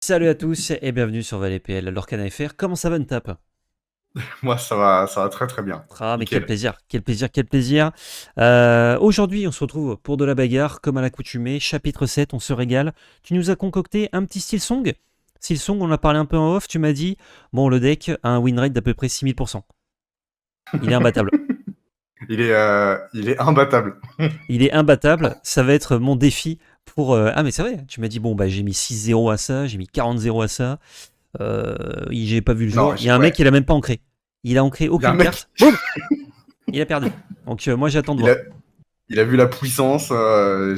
Salut à tous et bienvenue sur Valet PL, Lorcan FR. Comment ça va, Ntap? Moi, ça va très très bien. Ah, mais quel Nickel. plaisir, quel plaisir, quel plaisir. Aujourd'hui, on se retrouve pour de la bagarre, comme à l'accoutumée. Chapitre 7, on se régale. Tu nous as concocté un petit Silsong. Silsong, on a parlé un peu en off. Tu m'as dit, bon, le deck a un win rate d'à peu près 6000%. Il est imbattable. Il est imbattable. Il est imbattable. Ça va être mon défi pour. Ah, mais c'est vrai, tu m'as dit, bon, bah, j'ai mis 6-0 à ça, j'ai mis 40-0 à ça. J'ai pas vu le jour. Non, Il y a un mec, ouais. il a même pas ancré. Il a ancré Il y a un aucune mec, carte. Boum, il a perdu. Donc moi j'attends de il a, voir. il a vu la puissance.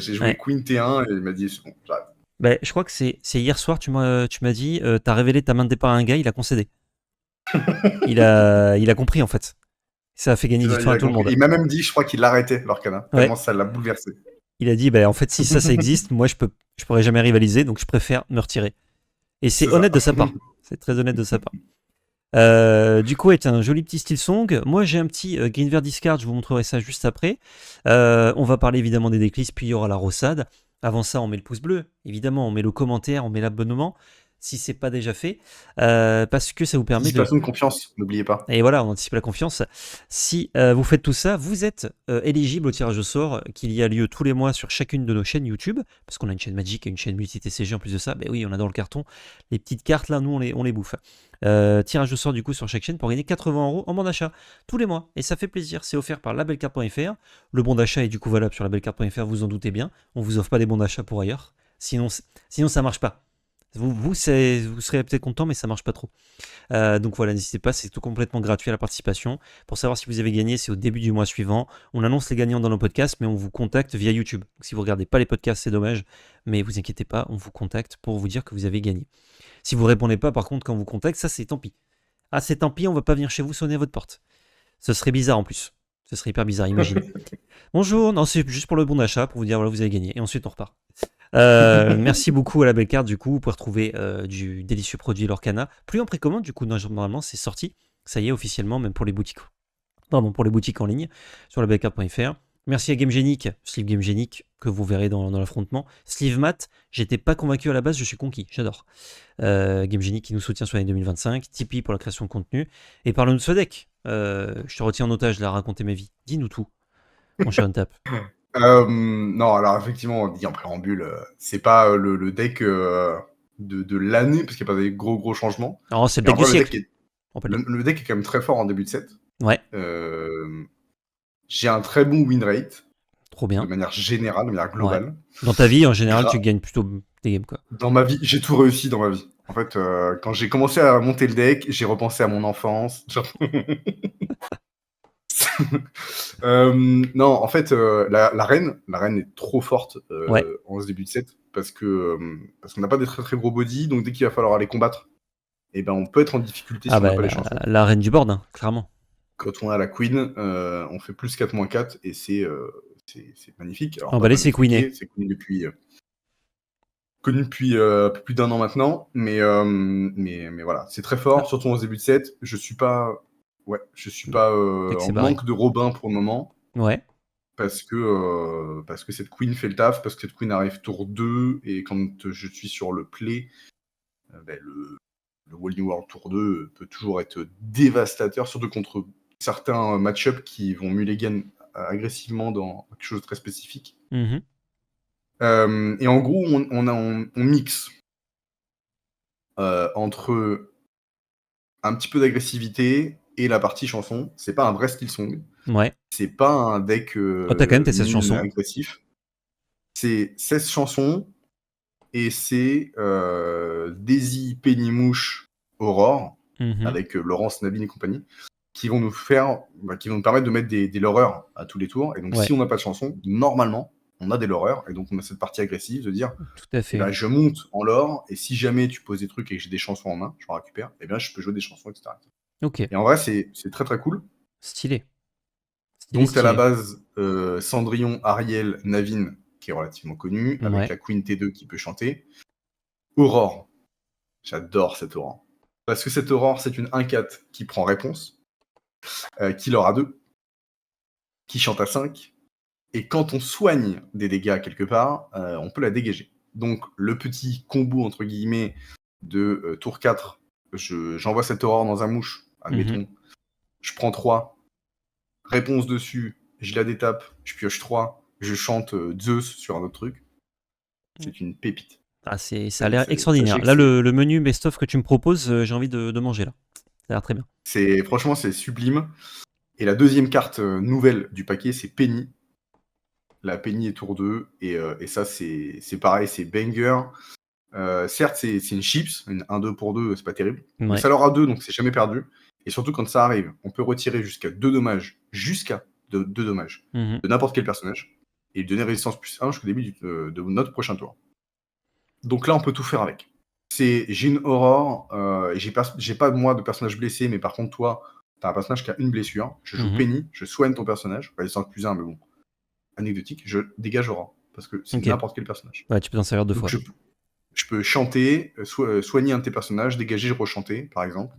J'ai joué Ouais. Queen T1 et il m'a dit c'est bon, j'arrête. Ben, je crois que c'est hier soir, tu m'as dit, t'as révélé ta main de départ à un gars, il a concédé. Il a compris en fait. Ça a fait gagner C'est du ça, temps il à a tout le compris. monde. Il m'a même dit, je crois qu'il l'arrêtait, l'Orcana, Ouais. tellement ça l'a bouleversé. Il a dit, ben en fait si ça existe, moi je pourrais jamais rivaliser, donc je préfère me retirer. Et c'est C'est ça. honnête de sa part. C'est très honnête de sa part. Du coup, est un joli petit style song. Moi, j'ai un petit Greenver Discard, je vous montrerai ça juste après. On va parler évidemment des decklists, puis il y aura la rossade. Avant ça, on met le pouce bleu, évidemment, on met le commentaire, on met l'abonnement, si c'est pas déjà fait, parce que ça vous permet de. Participation de confiance, n'oubliez pas. Et voilà, on anticipe la confiance. Si vous faites tout ça, vous êtes éligible au tirage au sort qu'il y a lieu tous les mois sur chacune de nos chaînes YouTube, parce qu'on a une chaîne Magic et une chaîne multi-TCG en plus de ça. Ben oui, on a dans le carton les petites cartes là, nous on les bouffe. Tirage au sort du coup sur chaque chaîne pour gagner 80€ en bon d'achat tous les mois. Et ça fait plaisir, c'est offert par labelcard.fr. Le bon d'achat est du coup valable sur labelcard.fr, vous en doutez bien. On vous offre pas des bons d'achat pour ailleurs. Sinon ça marche pas. Vous serez peut-être content, mais ça marche pas trop. Donc voilà, n'hésitez pas, c'est tout complètement gratuit à la participation. Pour savoir si vous avez gagné, c'est au début du mois suivant. On annonce les gagnants dans nos podcasts, mais on vous contacte via YouTube. Donc si vous ne regardez pas les podcasts, c'est dommage, mais vous inquiétez pas, on vous contacte pour vous dire que vous avez gagné. Si vous répondez pas, par contre, quand on vous contacte, ça c'est tant pis. Ah, c'est tant pis, on va pas venir chez vous sonner à votre porte. Ce serait bizarre en plus. Ce serait hyper bizarre, imaginez. Bonjour, non, c'est juste pour le bon d'achat, pour vous dire voilà, vous avez gagné, et ensuite on repart. Merci beaucoup à la belle carte, du coup, vous pouvez retrouver du délicieux produit Lorcana. Plus en précommande, du coup, normalement, c'est sorti. Ça y est, officiellement, même pour les boutiques. Pardon, pour les boutiques en ligne, sur labellecard.fr. Merci à GameGenic, Sleeve GameGenic, que vous verrez dans l'affrontement. Sleeve Matt, j'étais pas convaincu à la base, je suis conquis, j'adore. GameGenic qui nous soutient sur l'année 2025, Tipeee pour la création de contenu. Et parle-nous de ce deck. Je te retiens en otage, là, raconter ma vie. Dis-nous tout, mon cher Untap. Non, alors effectivement, on dit en préambule, c'est pas le deck de l'année, parce qu'il n'y a pas des gros changements. Oh, c'est le Et en deck du vrai, siècle, on peut le dire. le deck est quand même très fort en début de set. Ouais, Euh, j'ai un très bon win rate, trop de bien. manière générale, de manière Ouais. globale. Dans ta vie, en général, tu Gra- gagnes plutôt des games, quoi. Dans ma vie, j'ai tout réussi dans ma vie. En fait, quand j'ai commencé à monter le deck, j'ai repensé à mon enfance. Non, en fait, la reine est trop forte Ouais. en ce début de set parce qu'on n'a pas des très gros body, donc dès qu'il va falloir aller combattre, et ben on peut être en difficulté Ah si on n'a bah, pas les la, chansons. la reine du board, hein, clairement. Quand on a la queen, on fait plus 4/4 et c'est magnifique. Alors on va Emballé, pas c'est queené. l'expliquer, c'est connu depuis un peu plus d'1 an maintenant, mais voilà, c'est très Ah, fort, surtout en ce début de set. Je suis pas fait que en c'est barré. manque de Robin pour le moment. Ouais. Parce que cette queen fait le taf, parce que cette queen arrive tour 2, et quand je suis sur le play, le Wall New World tour 2 peut toujours être dévastateur, surtout contre certains match-up qui vont mulligan agressivement dans quelque chose de très spécifique. Mhm. Et en gros, on mixe entre un petit peu d'agressivité et la partie chanson. C'est pas un vrai skill song. Ouais. C'est pas un deck Oh, t'as quand même tes 16 nul chansons. agressif. C'est 16 chansons et c'est Daisy, Penny-Mouche, Aurore, Mhm. avec Laurence, Nabine et compagnie, qui vont qui vont nous permettre de mettre des loreurs à tous les tours. Et donc, Ouais, si on n'a pas de chanson, normalement, on a des loreurs. Et donc, on a cette partie agressive de dire, tout à eh ben, fait. je monte en lore, et si jamais tu poses des trucs et que j'ai des chansons en main, je en récupère, eh bien, je peux jouer des chansons, etc. Ok. Et en vrai, c'est très cool. Stylé. Stylé, Donc, tu as la stylé. base Cendrillon, Ariel, Navine, qui est relativement connue, avec Ouais. la Queen T2 qui peut chanter. Aurore. J'adore cette Aurore. Parce que cette Aurore, c'est une 1/4 qui prend réponse, qui leur a 2, qui chante à 5. Et quand on soigne des dégâts quelque part, on peut la dégager. Donc, le petit combo, entre guillemets, de tour 4, j'envoie cette aurore dans un mouche, admettons. Je prends 3, réponse dessus, je la détape, je pioche 3, je chante Zeus sur un autre truc. C'est une pépite. Ah, ça a l'air extraordinaire. Là, le menu best-of que tu me proposes, j'ai envie de manger là. Ça a l'air très bien. Franchement, c'est sublime. Et la deuxième carte nouvelle du paquet, c'est Penny. La Penny est tour 2. Et ça, c'est pareil, c'est banger. Certes, c'est une chips. Une 1-2 pour 2, c'est pas terrible. Ouais. Mais ça leur a 2, donc c'est jamais perdu. Et surtout, quand ça arrive, on peut retirer jusqu'à 2 dommages. Jusqu'à 2 dommages. De n'importe quel personnage. Et lui donner résistance plus 1 jusqu'au début de notre prochain tour. Donc là, on peut tout faire avec. J'ai une aurore. J'ai pas, moi, de personnage blessé. Mais par contre, toi, t'as un personnage qui a une blessure. Je joue Penny. Je soigne ton personnage. Résistance plus 1, mais bon. Anecdotique. Je dégage aurore. Parce que c'est n'importe quel personnage. Ouais, tu peux t'en servir 2 fois. Je peux chanter, soigner un de tes personnages, dégager, rechanter, par exemple.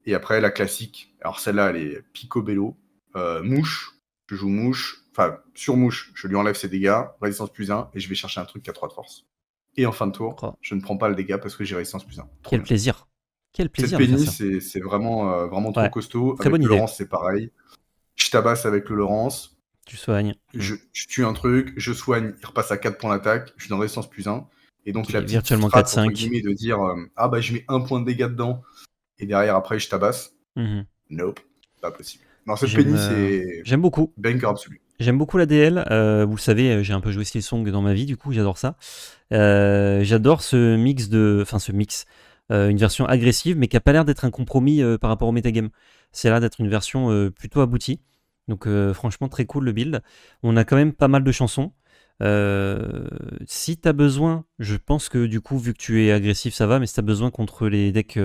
Et après, la classique. Alors celle-là, elle est picobello. Mouche. Je joue mouche. Enfin, sur mouche, je lui enlève ses dégâts. Résistance plus 1. Et je vais chercher un truc qui a 3 de force. Et en fin de tour, je ne prends pas le dégât parce que j'ai résistance plus 1. Quel plaisir. Quel plaisir. Cette Penny, c'est vraiment, vraiment trop costaud. Très avec bonne le idée. Laurence, c'est pareil. Je tabasse avec le Laurence. Tu soignes. Je tue un truc, je soigne, il repasse à 4 points d'attaque, je lui donne résistance plus 1. Et donc la petite virtuellement strat, 4-5. entre guillemets, de dire je mets 1 point de dégâts dedans et derrière après je tabasse. Nope, pas possible. Non, cette Penny, c'est. J'aime beaucoup. Banger absolu. J'aime beaucoup la DL. Vous le savez, j'ai un peu joué Silksong dans ma vie, du coup, j'adore ça. J'adore ce mix une version agressive, mais qui a pas l'air d'être un compromis par rapport au metagame. C'est l'air d'être une version plutôt aboutie. Donc, franchement, très cool le build. On a quand même pas mal de chansons. Si t'as besoin, je pense que du coup, vu que tu es agressif, ça va, mais si t'as besoin contre les decks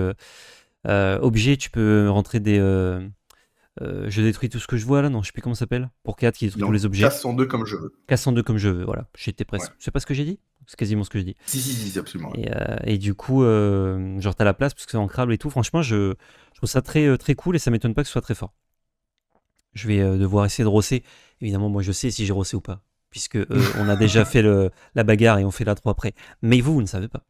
objets, tu peux rentrer des. Je détruis tout ce que je vois là, non, je sais plus comment ça s'appelle. Pour 4 qui détruit tous les objets. Casse 102 comme je veux. Casse 102 comme je veux, voilà. J'étais presque. C'est pas ce que j'ai dit ? C'est quasiment ce que je dis. Si, absolument. Et du coup, genre t'as la place parce que c'est ancrable et tout. Franchement, je trouve ça très, très cool et ça m'étonne pas que ce soit très fort. Je vais devoir essayer de rosser. Évidemment, moi je sais si j'ai rossé ou pas. Puisque on a déjà fait la bagarre et on fait la 3 après. Mais vous ne savez pas.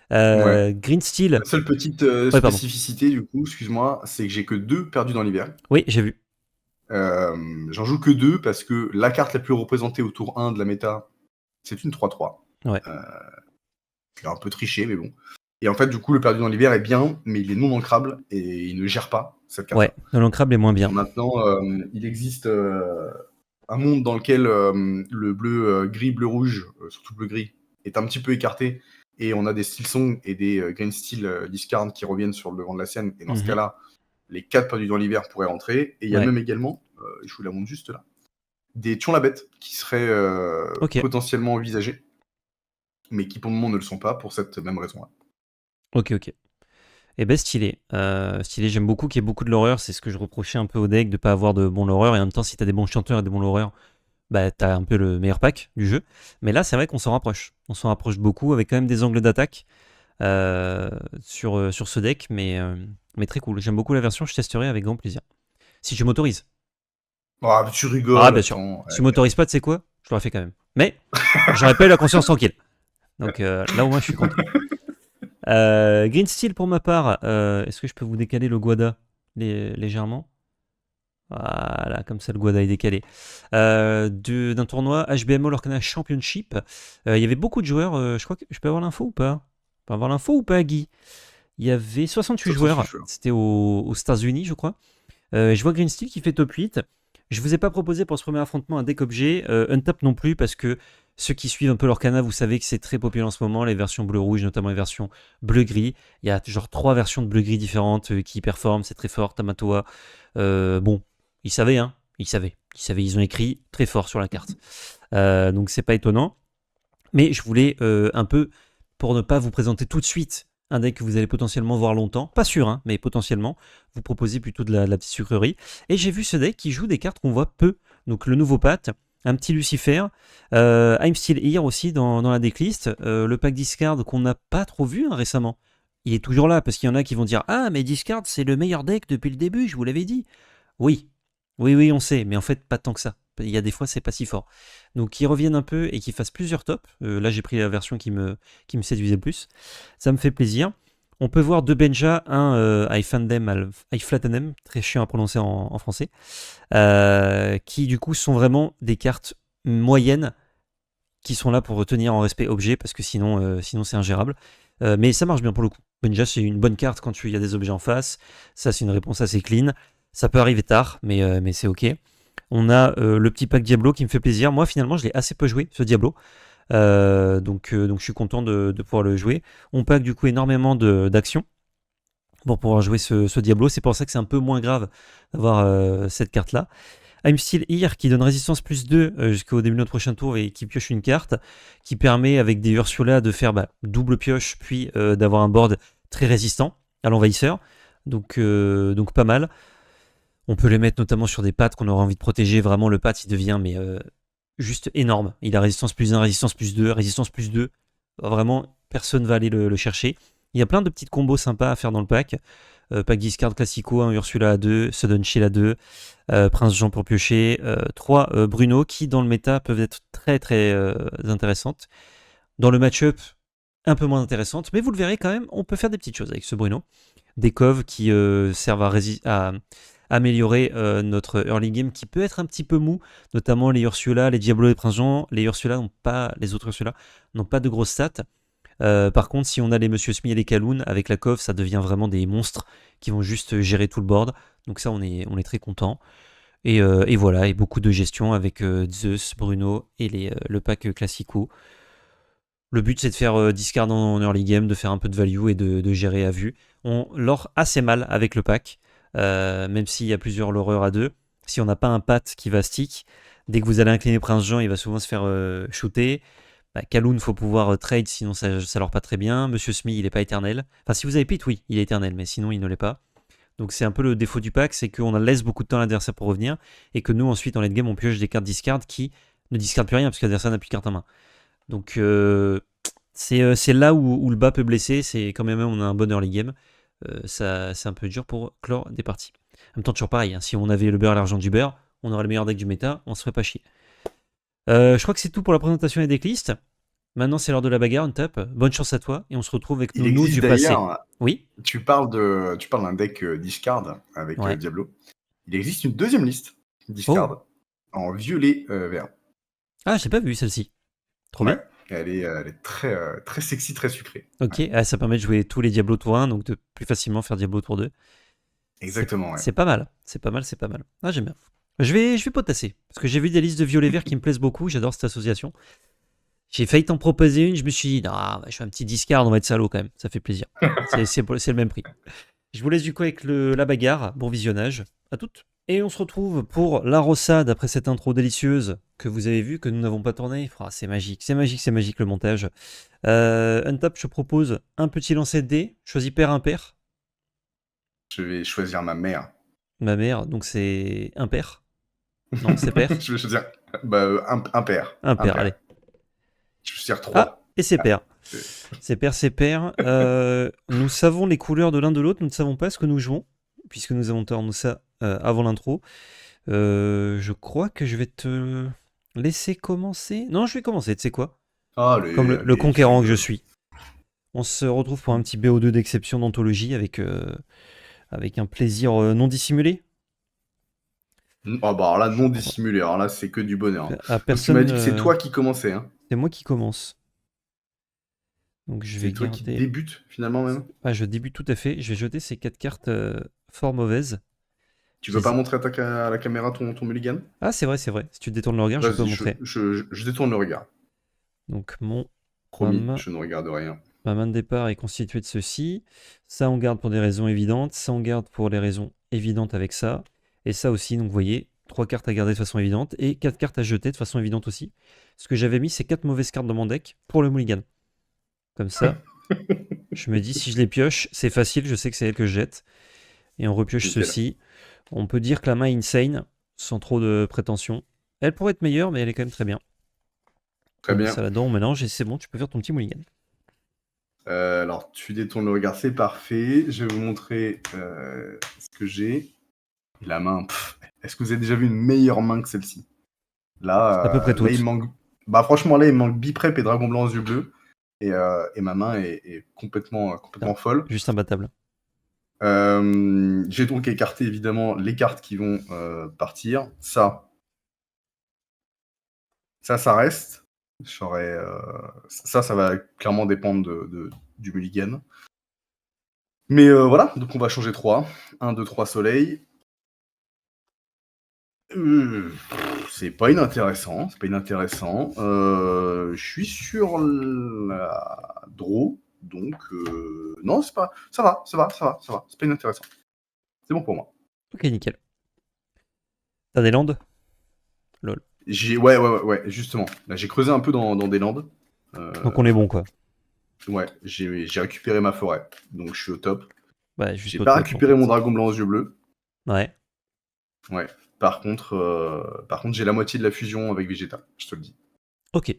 Green Steel. La seule petite spécificité, du coup, excuse-moi, c'est que j'ai que 2 perdus dans l'hiver. Oui, j'ai vu. J'en joue que 2 parce que la carte la plus représentée au tour 1 de la méta, c'est une 3-3. Ouais. Un peu triché, mais bon. Et en fait, du coup, le perdu dans l'hiver est bien, mais il est non ancrable et il ne gère pas cette carte. Ouais, l'ancrable est moins bien. Maintenant, il existe un monde dans lequel le bleu, gris, bleu, rouge, surtout bleu, gris, est un petit peu écarté. Et on a des Silksong et des Green Steel discard qui reviennent sur le devant de la scène. Et dans ce cas-là, les 4 perdus dans l'hiver pourraient rentrer. Et il y a même également, je vous la montre juste là, des Thion la Bête qui seraient potentiellement envisagés, mais qui pour le moment ne le sont pas pour cette même raison-là. Ok. Et ben stylé. Stylé, j'aime beaucoup qu'il y ait beaucoup de l'horreur. C'est ce que je reprochais un peu au deck de pas avoir de bons l'horreur. Et en même temps, si t'as des bons chanteurs et des bons l'horreur, bah t'as un peu le meilleur pack du jeu. Mais là, c'est vrai qu'on s'en rapproche. On s'en rapproche beaucoup avec quand même des angles d'attaque sur ce deck. Mais très cool. J'aime beaucoup la version. Je testerai avec grand plaisir. Si tu m'autorises. Ah, tu rigoles. Ah, bien sûr. Si tu m'autorises pas, tu sais quoi ? Je l'aurais fait quand même. Mais j'aurais pas eu la conscience tranquille. Donc là, au moins, je suis content. Green Steel pour ma part, est-ce que je peux vous décaler le Guada légèrement ? Voilà, comme ça le Guada est décalé. D'un tournoi HBMO Lorcana Championship, il y avait beaucoup de joueurs, je crois que je peux avoir l'info ou pas ? Je peux avoir l'info ou pas, Guy ? Il y avait 68 joueurs, c'était aux États-Unis, je crois. Je vois Green Steel qui fait top 8. Je vous ai pas proposé pour ce premier affrontement un deck objet, Untap non plus, parce que ceux qui suivent un peu Lorcana, vous savez que c'est très populaire en ce moment, les versions bleu-rouge, notamment les versions bleu-gris. Il y a genre 3 versions de bleu-gris différentes qui performent, c'est très fort, Tamatoa. Bon, ils savaient, ils ont écrit très fort sur la carte. Donc c'est pas étonnant. Mais je voulais un peu, pour ne pas vous présenter tout de suite un deck que vous allez potentiellement voir longtemps, pas sûr, mais potentiellement, vous proposer plutôt de la petite sucrerie. Et j'ai vu ce deck qui joue des cartes qu'on voit peu. Donc le nouveau Pat, un petit Lucifer, I'm Still Here aussi dans la decklist, le pack discard qu'on n'a pas trop vu récemment. Il est toujours là, parce qu'il y en a qui vont dire « Ah, mais discard, c'est le meilleur deck depuis le début, je vous l'avais dit ». Oui, on sait, mais en fait, pas tant que ça. il y a des fois c'est pas si fort. Donc qu'ils reviennent un peu et qu'ils fassent plusieurs tops. Là j'ai pris la version qui me séduisait le plus. Ça me fait plaisir. On peut voir deux Benja, un Iflatenem, très chiant à prononcer en français, qui du coup sont vraiment des cartes moyennes qui sont là pour tenir en respect objet parce que sinon c'est ingérable. Mais ça marche bien pour le coup. Benja c'est une bonne carte quand il y a des objets en face. Ça c'est une réponse assez clean. Ça peut arriver tard, mais c'est ok. On a le petit pack Diablo qui me fait plaisir. Moi finalement je l'ai assez peu joué ce Diablo. Donc je suis content de pouvoir le jouer. On pack du coup énormément d'actions pour pouvoir jouer ce Diablo. C'est pour ça que c'est un peu moins grave d'avoir cette carte là. I'm Still Here qui donne résistance plus 2 jusqu'au début de notre prochain tour et qui pioche une carte qui permet avec des Ursula de faire double pioche puis d'avoir un board très résistant à l'envahisseur. Donc pas mal. On peut les mettre notamment sur des pattes qu'on aura envie de protéger. Vraiment le patte il devient juste énorme. Il a résistance plus 1, résistance plus 2, résistance plus 2. Vraiment personne va aller le chercher. Il y a plein de petites combos sympas à faire dans le pack. Pack discard classico, un Ursula à 2, Sudden Chill à 2, Prince Jean pour piocher, 3 Bruno qui dans le méta peuvent être très très intéressantes. Dans le match-up, un peu moins intéressantes, mais vous le verrez quand même, on peut faire des petites choses avec ce Bruno. Des coves qui servent à améliorer notre early game qui peut être un petit peu mou, notamment les Ursula, les Diablo et Prince Jean. Les autres Ursula n'ont pas de grosses stats. Par contre, si on a les Monsieur Smee et les Kaloun, avec la cove, ça devient vraiment des monstres qui vont juste gérer tout le board. Donc ça, on est très content. Et voilà, et beaucoup de gestion avec Zeus, Bruno et le pack classico. Le but, c'est de faire discard en early game, de faire un peu de value et de gérer à vue. On lore assez mal avec le pack, même s'il y a plusieurs loreurs à 2. Si on n'a pas un pat qui va stick, dès que vous allez incliner Prince Jean, il va souvent se faire shooter. Kaloun, faut pouvoir trade, sinon ça leur pas très bien. Monsieur Smee, il est pas éternel. Enfin, si vous avez pit, oui, il est éternel, mais sinon il ne l'est pas. Donc c'est un peu le défaut du pack, c'est qu'on laisse beaucoup de temps à l'adversaire pour revenir, et que nous ensuite en late game on pioche des cartes discard qui ne discardent plus rien parce que l'adversaire n'a plus de carte en main. Donc c'est là où le bas peut blesser, c'est quand même on a un bon early game. Ça c'est un peu dur pour clore des parties. En même temps toujours pareil, hein, si on avait le beurre et l'argent du beurre, on aurait le meilleur deck du méta, on se ferait pas chier. Je crois que c'est tout pour la présentation des decklists. Maintenant, c'est l'heure de la bagarre, on tape. Bonne chance à toi et on se retrouve avec nos news du passé. Oui. Tu parles d'un deck discard avec Diablo. Il existe une deuxième liste discard en violet vert. Ah, j'ai pas vu celle-ci. Trop bien. Elle est très, très sexy, très sucrée. Ok, ça permet de jouer tous les Diablo tour 1, donc de plus facilement faire Diablo tour 2. Exactement, C'est pas mal. C'est pas mal. Ah, j'aime bien. Je vais potasser, parce que j'ai vu des listes de violet vert qui me plaisent beaucoup, j'adore cette association. J'ai failli t'en proposer une, je me suis dit, je fais un petit discard, on va être salaud quand même, ça fait plaisir. c'est le même prix. Je vous laisse du coup avec la bagarre, bon visionnage, à toutes. Et on se retrouve pour la rossade après cette intro délicieuse que vous avez vue, que nous n'avons pas tournée. C'est magique le montage. Untap, je propose un petit lancer de dés, choisis pair impair. Je vais choisir ma mère. Ma mère, donc c'est impair. Non, c'est pair. Je vais choisir impair. Impair, allez. Je vais choisir 3. Ah, et c'est pair. C'est pair. Nous savons les couleurs de l'un de l'autre, nous ne savons pas ce que nous jouons, puisque nous avons tourné ça avant l'intro. Je crois que je vais te laisser commencer. Non, je vais commencer, tu sais quoi ? Comme le conquérant que je suis. On se retrouve pour un petit BO2 d'exception d'anthologie avec un plaisir non dissimulé. Alors là, non dissimulé. Alors là, c'est que du bonheur. Personne, tu m'as dit que c'est toi qui commençais. Hein. C'est moi qui commence. Donc je vais toi qui débute finalement même. Je débute tout à fait. Je vais jeter ces 4 cartes fort mauvaises. Tu veux pas montrer à la caméra ton mulligan ? Ah, c'est vrai. Si tu détournes le regard, je peux montrer. Je détourne le regard. Donc mon... Promis, je ne regarde rien. Ma main de départ est constituée de ceci. Ça, on garde pour des raisons évidentes. Ça, on garde pour les raisons évidentes avec ça. Et ça aussi, donc vous voyez, 3 cartes à garder de façon évidente et 4 cartes à jeter de façon évidente aussi. Ce que j'avais mis, c'est 4 mauvaises cartes dans mon deck pour le mulligan. Comme ça, je me dis, si je les pioche, c'est facile, je sais que c'est elle que je jette. Et on repioche ceci. On peut dire que la main est insane, sans trop de prétention. Elle pourrait être meilleure, mais elle est quand même très bien. Très bien. Ça là-dedans, on mélange et c'est bon, tu peux faire ton petit mulligan. Alors, tu détournes le regard, c'est parfait. Je vais vous montrer ce que j'ai. La main, est-ce que vous avez déjà vu une meilleure main que celle-ci ? C'est à peu près Là, il toutes. manque. Bah, franchement, là, il manque Biprep et Dragon Blanc aux yeux bleus. Et ma main est complètement, Ah, complètement folle. juste imbattable. J'ai donc écarté évidemment les cartes qui vont partir. Ça reste. Ça va clairement dépendre du mulligan. Mais voilà, donc on va changer 3. 1, 2, 3 soleil. C'est pas inintéressant. C'est pas inintéressant. Je suis sur la draw. Donc, non, c'est pas. Ça va. C'est pas inintéressant. C'est bon pour moi. Ok, nickel. T'as des landes? Lol. Ouais, justement. Là, j'ai creusé un peu dans des landes. Donc on est bon, quoi. Ouais, j'ai récupéré ma forêt. Donc, je suis au top. Bah, J'ai juste au pas top, en récupéré fait. mon dragon blanc aux yeux bleus. Ouais. Ouais. Par contre, j'ai la moitié de la fusion avec Vegeta, je te le dis. Ok.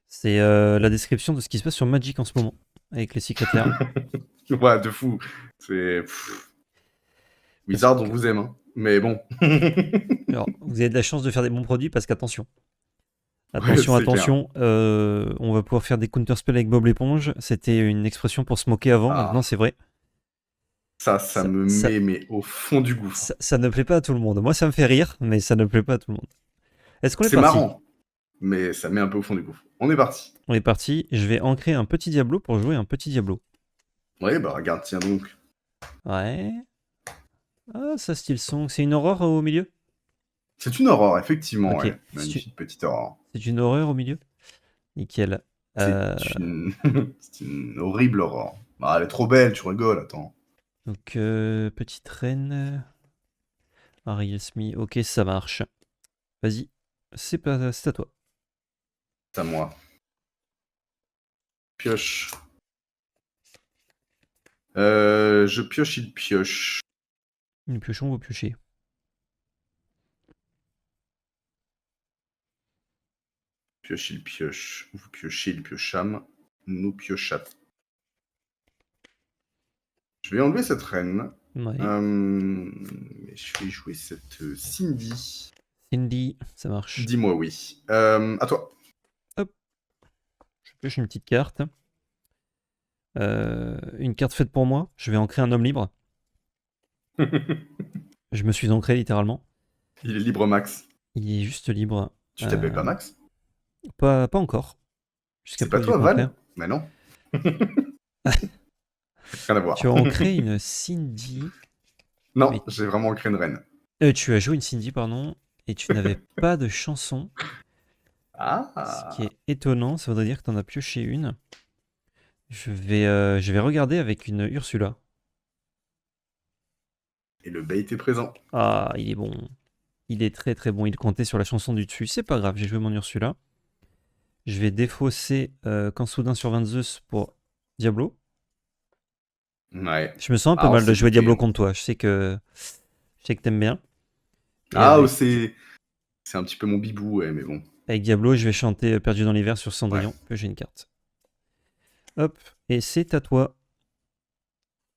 C'est la description de ce qui se passe sur Magic en ce moment, avec les secrétaires. Ouais, de fou. C'est. Parce Wizard, on que... vous aime, hein. Mais bon. Alors, vous avez de la chance de faire des bons produits, parce qu'attention. Ouais, Attention, c'est clair. attention, on va pouvoir faire des counterspells avec Bob l'éponge. C'était une expression pour se moquer avant, maintenant Ah, c'est vrai. ça Ça, me ça, met mais au fond du gouffre. ça ne plaît pas à tout le monde. Moi, ça me fait rire, mais ça ne plaît pas à tout le monde. Est-ce qu'on est C'est parti? marrant, mais ça met un peu au fond du gouffre. On est parti. On est parti. Je vais ancrer un petit Diablo pour jouer un petit Diablo. Ouais, bah regarde, tiens donc. Ouais. Ah, ça style song. C'est une horreur au milieu? C'est une aurore, effectivement, Ok. ouais. Magnifique petite aurore. C'est une horreur au milieu? Nickel. C'est une... c'est une horrible aurore. Ah, elle est trop belle, tu rigoles, attends. Donc, petite reine. Ariel Smith. Ok, ça marche. Vas-y. C'est à toi. C'est à moi. Pioche. Je pioche, il pioche. Nous piochons, vous piochez. Pioche, il pioche. Vous piochez, il piochâme. Nous piochâmes. Je vais enlever cette reine. Ouais. Je vais jouer cette Cindy. Cindy, ça marche. Dis-moi oui. À toi. Hop. Je pioche une petite carte. Une carte faite pour moi. Je vais ancrer un homme libre. Je me suis ancré littéralement. Il est libre Max. Il est juste libre. Tu t'appelles pas Max? Pas encore. Jusqu'à C'est pas preuve du toi, contraire. Val? Mais non. Rien à voir. Tu as ancré une Cindy. Non, Mais j'ai vraiment créé une reine. tu as joué une Cindy, pardon. Et tu n'avais pas de chanson. Ce qui Ah. est étonnant, ça voudrait dire que tu en as pioché une. Je vais regarder avec une Ursula. Et le bait est présent. Ah, il est bon. Il est très très bon. Il comptait sur la chanson du dessus. C'est pas grave, j'ai joué mon Ursula. Je vais défausser Kansoudain sur 20 Zeus pour Diablo. Ouais. Je me sens un peu Ah, on mal de s'est jouer douté, Diablo hein. contre toi. Je sais que t'aimes bien. Et Ah, avec, c'est un petit peu mon bibou, ouais, mais bon. avec Diablo, je vais chanter Perdu dans l'hiver sur Ouais. Cendrillon. Que j'ai une carte. Hop. Et c'est à toi.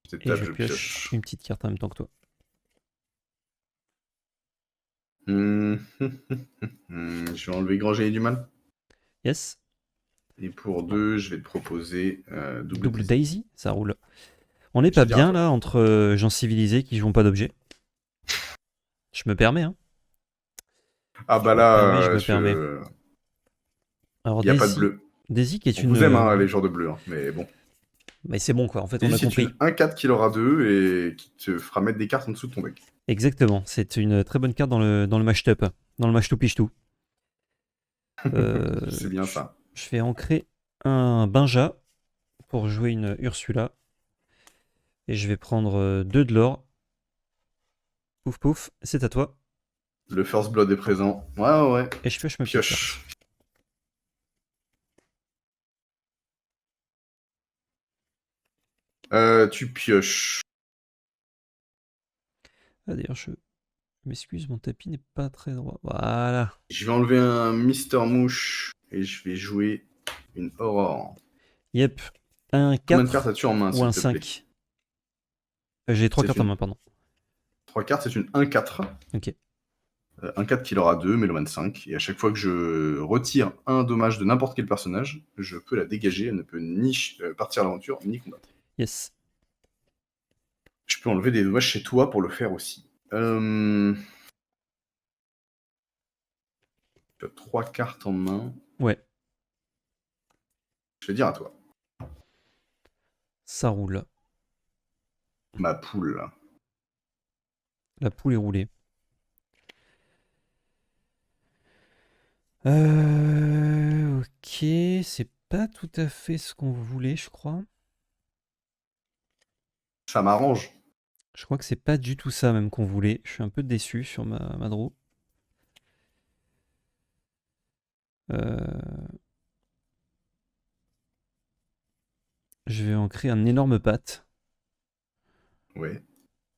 Cette Et table, je je pioche pioche. une petite carte en même temps que toi. Je vais enlever Grand Génie du Mal. Yes. Et pour 2, je vais te proposer double Double Daisy. Daisy, ça roule. On n'est Je pas te dirai à bien toi. là entre gens civilisés qui jouent pas d'objets. Je me permets, hein. Ah bah Je me permets, là, je me permets. Alors il n'y a pas de Daisy, bleu. Daisy qui est On une... vous aime, hein, les joueurs de bleu, hein, mais bon. Mais c'est bon quoi, en fait on a Daisy, c'est compris. une 1-4 qui aura 2 et qui te fera mettre des cartes en dessous de ton deck. Exactement, c'est une très bonne carte dans le mashed-up, dans le mash-to-pish-to. C'est bien ça. Je vais ancrer un Benja pour jouer une Ursula. Et je vais prendre 2 de l'or. Pouf pouf, c'est à toi. Le First Blood est présent. Ouais. Et je pioche ma petite carte. Pioche. Tu pioches. Ah, d'ailleurs, je m'excuse, mon tapis n'est pas très droit. Voilà. Je vais enlever un Mister Mouche et je vais jouer une Aurore. Yep. Un Combien de cartes 4 as-tu en main, ou s'il un te plaît? 5. J'ai 3 C'est cartes en une main, pardon. 3 cartes, c'est une 1-4. Ok. Un 4 qui aura 2, Méloman 5. Et à chaque fois que je retire un dommage de n'importe quel personnage, je peux la dégager. Elle ne peut ni partir à l'aventure, ni combattre. Yes. Je peux enlever des dommages chez toi pour le faire aussi. Tu as 3 cartes en main. Ouais, Je vais dire à toi. ça roule. Ma poule. La poule est roulée. Ok, c'est pas tout à fait ce qu'on voulait, je crois. Ça m'arrange. Je crois que c'est pas du tout ça même qu'on voulait. Je suis un peu déçu sur ma draw. Je vais en créer un énorme patte. Ouais,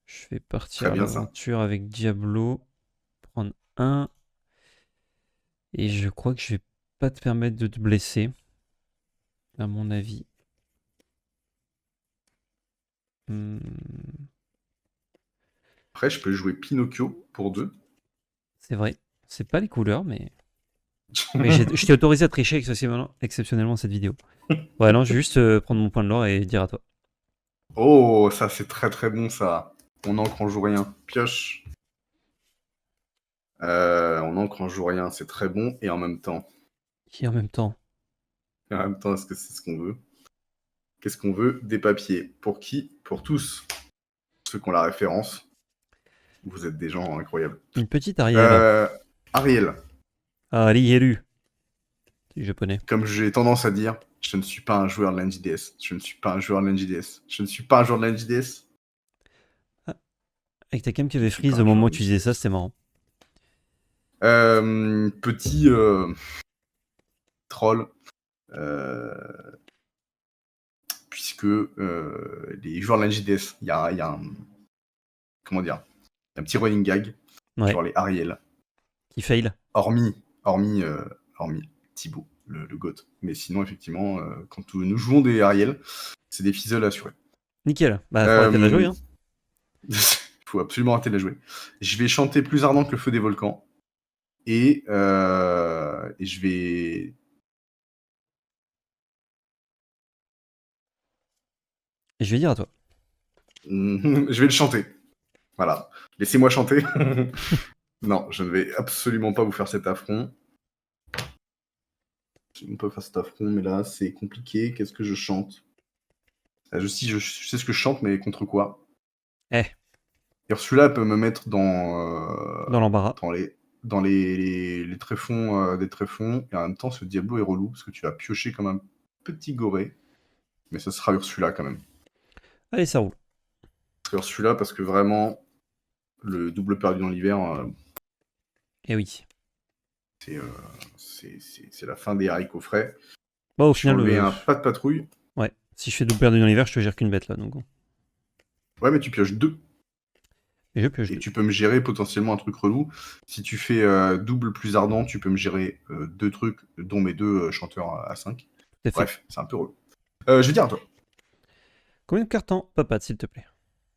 Je vais partir très à bien ça. l'aventure avec Diablo. Prendre un. Et je crois que je vais pas te permettre de te blesser. À mon avis. Hmm, Après, je peux jouer Pinocchio pour 2. c'est vrai. C'est pas les couleurs, mais. Mais je t'ai autorisé à tricher exceptionnellement cette vidéo. Ouais, non, je vais juste prendre mon point de l'or et dire à toi. Oh, ça c'est très très bon ça. On encre en joue rien. Pioche. On encre en joue rien, c'est très bon. Et en même temps, Et en même temps. est-ce que c'est ce qu'on veut? Qu'est-ce qu'on veut? Des papiers. Pour qui? Pour tous. Ceux qui ont la référence. Vous êtes des gens incroyables. Une petite Ariel. Ariel, Ah, Rieru. C'est japonais. comme j'ai tendance à dire, je ne suis pas un joueur de la NJDS. Je ne suis pas un joueur de la NJDS. Je ne suis pas un joueur de la NJDS. Ah, avec ta cam qui Je ne avait suis pas freeze au un joueur moment où de tu disais ça, NJDS. c'était marrant. Petit troll. Puisque les joueurs de la NJDS, il y a un. Comment dire? Un petit running gag Ouais. sur les Ariel. Qui fail. Hormis Thibaut, le GOAT. Mais sinon, effectivement, quand nous jouons des Ariel, c'est des fizzles assurés. Nickel. Bah, faut arrêter de la jouer, hein. Faut absolument arrêter de la jouer. Je vais chanter plus ardent que le feu des volcans. Et je vais. Et je vais dire à toi. Je vais le chanter. Voilà. Laissez-moi chanter. Non, je ne vais absolument pas vous faire cet affront. Je ne peux pas faire cet affront, mais là, c'est compliqué. Qu'est-ce que je chante? Je sais ce que je chante, mais contre quoi? Eh, Et celui-là peut me mettre dans l'embarras. dans les tréfonds des tréfonds. Et en même temps, ce Diablo est relou, parce que tu vas piocher comme un petit goré. Mais ce sera Ursula quand même. Allez, ça roule. Ce sera Ursula, parce que vraiment, le double perdu dans l'hiver, Eh oui. c'est la fin des haricots frais. Bah, au Je vais final, enlever un pas de patrouille. ouais. Si je fais double perdu dans l'hiver, je te gère qu'une bête là. Donc, bon. Ouais, mais tu pioches 2. Et je pioche Et 2. tu peux me gérer potentiellement un truc relou. Si tu fais double plus ardent, tu peux me gérer 2 trucs, dont mes 2 chanteurs à 5. Tout à fait. Bref, c'est un peu relou. Je vais dire à toi. Combien de cartes en papade, s'il te plaît?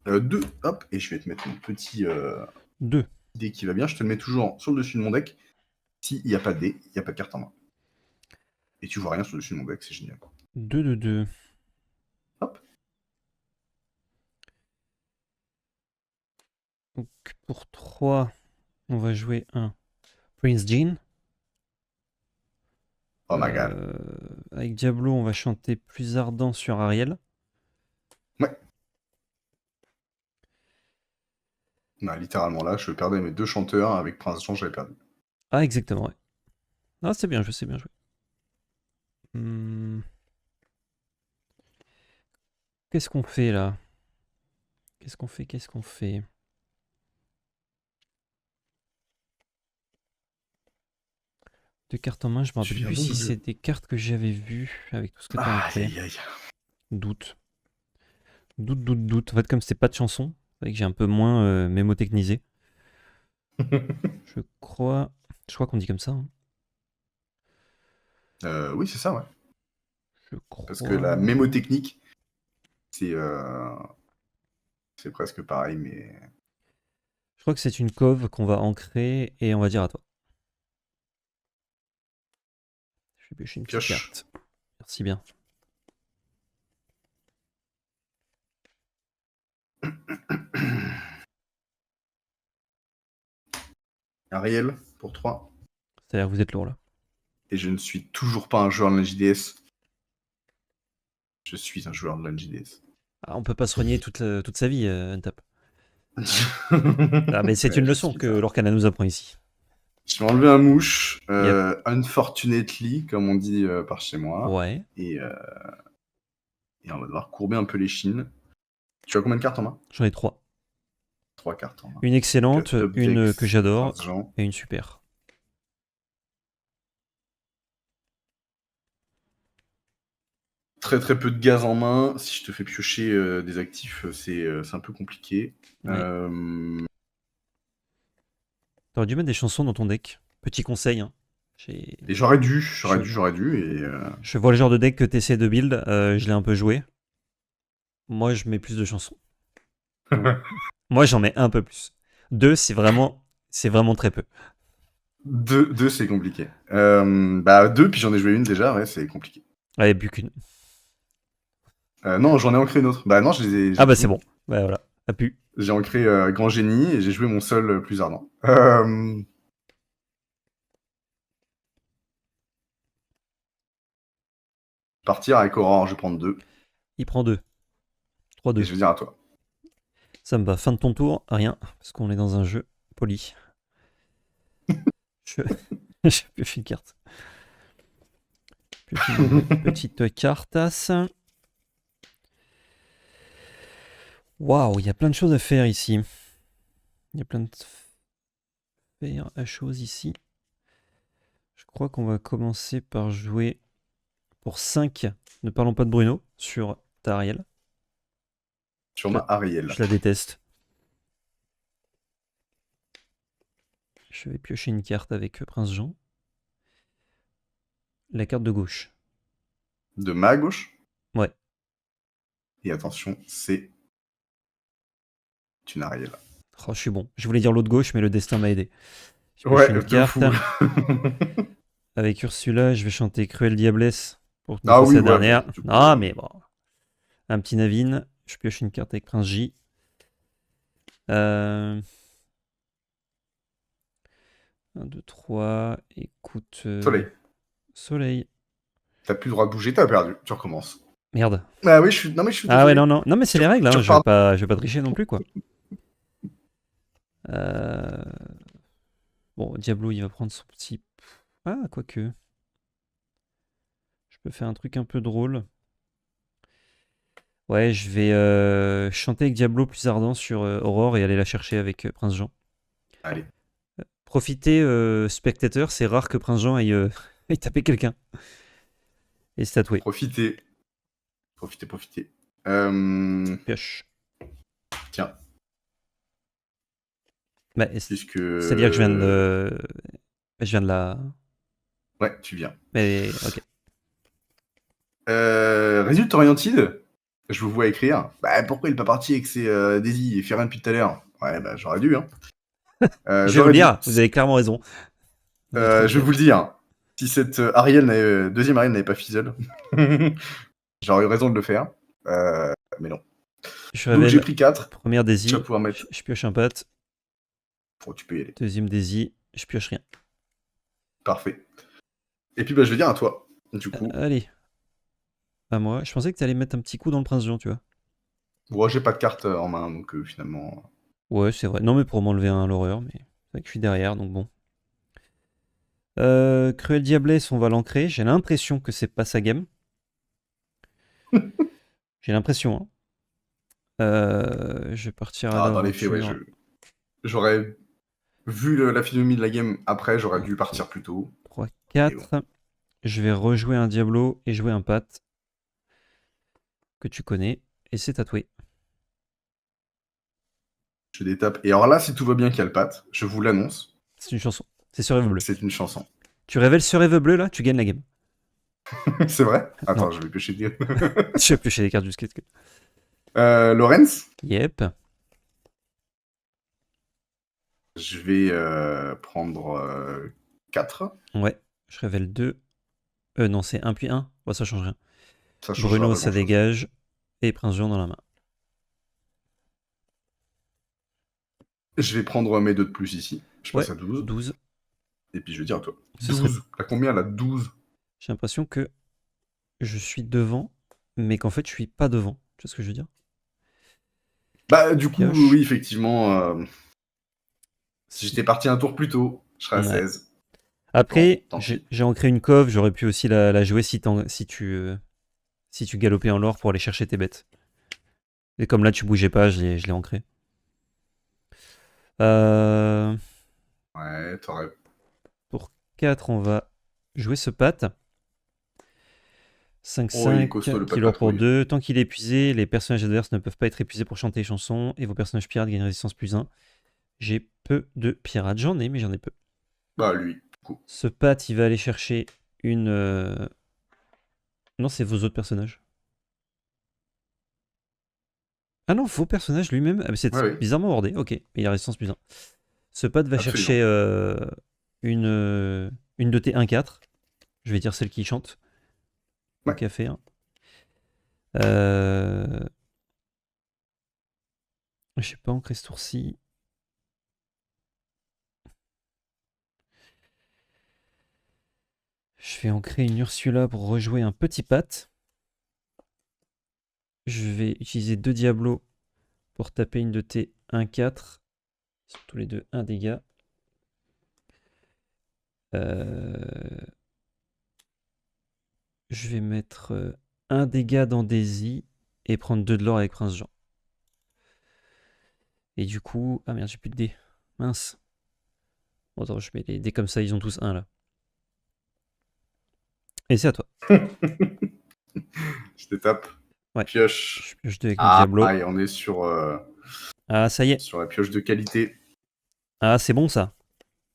2, hop, et je vais te mettre mon petit 2. dé qui va bien. Je te le mets toujours sur le dessus de mon deck. S'il n'y a pas de dé, il n'y a pas de carte en main. Et tu vois rien sur le dessus de mon deck, c'est génial. 2 de 2. Hop. Donc, pour 3, on va jouer un Prince Jean. Oh my god. Avec Diablo, on va chanter plus ardent sur Ariel. Ouais. Non, littéralement là, je perdais mes 2 chanteurs. Avec Prince Jean, j'avais perdu. Ah, exactement, ouais. Ah, c'est bien joué, c'est bien joué. Qu'est-ce qu'on fait là? Qu'est-ce qu'on fait? Deux cartes en main, je me Tu rappelle viens plus donc si c'est des cartes que j'avais vues avec tout ce que tu as Aïe ancré. aïe aïe. Doute. Doute. En fait, comme c'est pas de chanson, c'est vrai que j'ai un peu moins mémotechnisé. Je crois qu'on dit comme ça, hein. Oui, c'est ça, ouais. Je Parce que la crois. Je crois que c'est une cove qu'on va ancrer et on va dire à toi. Je vais piocher une petite Pioche. carte. Merci bien. Ariel, pour 3. C'est-à-dire que vous êtes lourd là. Et je ne suis toujours pas un joueur de la JDS. Je suis un joueur de la JDS. Ah, on peut pas soigner toute sa vie, Untap. Ah, mais c'est Ouais, une je leçon suis que ça. Lorcana nous apprend ici. Je vais enlever un mouche, Yep. unfortunately, comme on dit par chez moi. Ouais. Et on va devoir courber un peu les chines. Tu as combien de cartes en main? J'en ai 3. 3 cartes en main. Une excellente, Top une Vex, que j'adore Prince Jean. et une super. Très très peu de gaz en main. Si je te fais piocher des actifs, c'est un peu compliqué. Ouais. T'aurais dû mettre des chansons dans ton deck. Petit conseil. Hein. Et j'aurais dû. Et Je vois le genre de deck que t'essaies de build. Je l'ai un peu joué. Moi, je mets plus de chansons. Moi, j'en mets un peu plus. 2, c'est vraiment très peu. 2, c'est compliqué. 2, puis j'en ai joué une déjà, ouais, c'est compliqué. Ouais, plus qu'une. Non, j'en ai ancré une autre. Bah non, je les ai. Ah bah c'est bon. Ouais, voilà. A pu. J'ai ancré Grand Génie et j'ai joué mon seul plus ardent. Partir avec Aurore, je vais prendre 2. Il prend 2. Et 3-2. je vais dire à toi. Ça me va. Fin de ton tour, rien. Parce qu'on est dans un jeu poli. Je pioche une carte. Pioche une petite cartasse. Waouh, il y a plein de choses à faire ici. Il y a plein de choses ici. Je crois qu'on va commencer par jouer pour 5. Ne parlons pas de Bruno sur ta Ariel. Sur ma Ariel. Je la déteste. Je vais piocher une carte avec Prince Jean. La carte de gauche. De ma gauche. Ouais. Et attention, c'est une Ariel. Oh, je suis bon. Je voulais dire l'autre gauche, mais le destin m'a aidé. Je pioche Ouais, une de carte. fou. Avec Ursula, je vais chanter Cruelle Diablesse pour Ah passer oui, la ouais, dernière. du coup, Ah, mais bon. Un petit Navine. Je pioche une carte avec Prince J. 1, 2, 3. Écoute. Soleil. Soleil. T'as plus le droit de bouger, t'as perdu. Tu recommences. Merde. Ah oui, je suis désolé. Ah ouais, non, non. Non, mais c'est les règles. Tu Hein. repars. Je vais pas tricher non plus, quoi. Bon, Diablo, il va prendre son petit... Ah, quoique. Je peux faire un truc un peu drôle. Ouais, je vais chanter avec Diablo plus ardent sur Aurore et aller la chercher avec Prince Jean. Allez. Profitez, spectateur, c'est rare que Prince Jean aille, aille taper quelqu'un. Et se tatouer. Profitez. Profitez. Pioche. Tiens. Bah, Puisque. c'est-à-dire que je viens de la... Ouais, tu viens. Mais ok. Résulte Oriented, je vous vois écrire. Bah, pourquoi il est pas parti avec ses Daisy et fait rien depuis tout à l'heure? Ouais, bah, j'aurais dû, hein. Je vais vous le dire, vous avez clairement raison. Je vais vous le dire. Si cette deuxième Ariel n'avait pas fizzle, j'aurais eu raison de le faire. Mais non. Je Donc j'ai révèle pris 4. première Daisy, Tu vas pouvoir mettre. je pioche un pote. Oh, tu peux y aller. Deuxième Daisy, je pioche rien. Parfait. Et puis bah, je vais dire à toi, du coup. Allez. À moi. Je pensais que tu allais mettre un petit coup dans le Prince Jean, tu vois. Bon, j'ai pas de carte en main, donc finalement. Ouais, c'est vrai. Non, mais pour m'enlever un à l'horreur, mais c'est vrai que je suis derrière, donc bon. Cruel Diablesse, on va l'ancrer. J'ai l'impression que c'est pas sa game. J'ai l'impression. Hein. Je vais partir à Dans les faits, ouais, j'aurais vu la physionomie de la game après, j'aurais dû partir plus tôt. 3, 4. Bon. Je vais rejouer un Diablo et jouer un Pat que tu connais. Et c'est tatoué. Je détape. Et alors là, si tout va bien qu'il y a le pat, je vous l'annonce. C'est une chanson. C'est sur Rêve Bleu. C'est une chanson. Tu révèles ce Rêve Bleu là, tu gagnes la game. C'est vrai? Attends, Non. je vais piocher des. Je vais piocher les cartes du skate. Lorenz? Yep. Je vais prendre 4. Ouais, je révèle 2. Non, c'est 1 puis 1. Ouais, ça change rien. Ça changera Bruno, pas ça grand-chose. dégage. Et Prince Jean dans la main. Je vais prendre mes 2 de plus ici. Je Ouais, passe à 12. 12. Et puis je vais dire à toi. Ce serait- 12. T'as combien là? 12. J'ai l'impression que je suis devant, mais qu'en fait, je suis pas devant. Tu vois ce que je veux dire? Bah, du coup, Pioche. oui, effectivement. Si j'étais parti un tour plus tôt, je serais à Ouais. 16. Après, Bon, tant pis. j'ai ancré une cove. J'aurais pu aussi la jouer si tu galopais en l'or pour aller chercher tes bêtes. Et comme là, tu bougeais pas, je l'ai ancré. Ouais, t'aurais. Pour 4, on va jouer ce pat. 5-5, Oh, il est costaud, le qui pat l'or pour patrouille. 2. Tant qu'il est épuisé, les personnages adverses ne peuvent pas être épuisés pour chanter les chansons. Et vos personnages pirates gagnent résistance +1. J'ai peu de pirates. J'en ai, mais j'en ai peu. Bah, lui, du coup. Ce pat, il va aller chercher une... Non, c'est vos autres personnages. Ah non, vos personnages lui-même. Ah, mais c'est Ouais, oui. bizarrement bordé. Ok, mais il a résistance +1. Ce pat va Absolument. chercher une de tes 1-4. Je vais dire celle qui chante. Ouais. Qu'à faire. Je sais pas ancrer ce tour-ci. Je vais ancrer une Ursula pour rejouer un petit pat. Je vais utiliser 2 Diablos pour taper une de tes 1-4. Ils sont tous les deux 1 dégât. Je vais mettre 1 dégât dans Daisy et prendre 2 de l'or avec Prince Jean. Et du coup... Ah merde, j'ai plus de dés. Mince. Bon, attends, je mets les dés comme ça, ils ont tous 1 là. Et c'est à toi. Je te tape. Ouais. Pioche. Je pioche 2 avec mon Diablo. Ah, et on est sur Ah, ça y est. la pioche de qualité. Ah, c'est bon ça.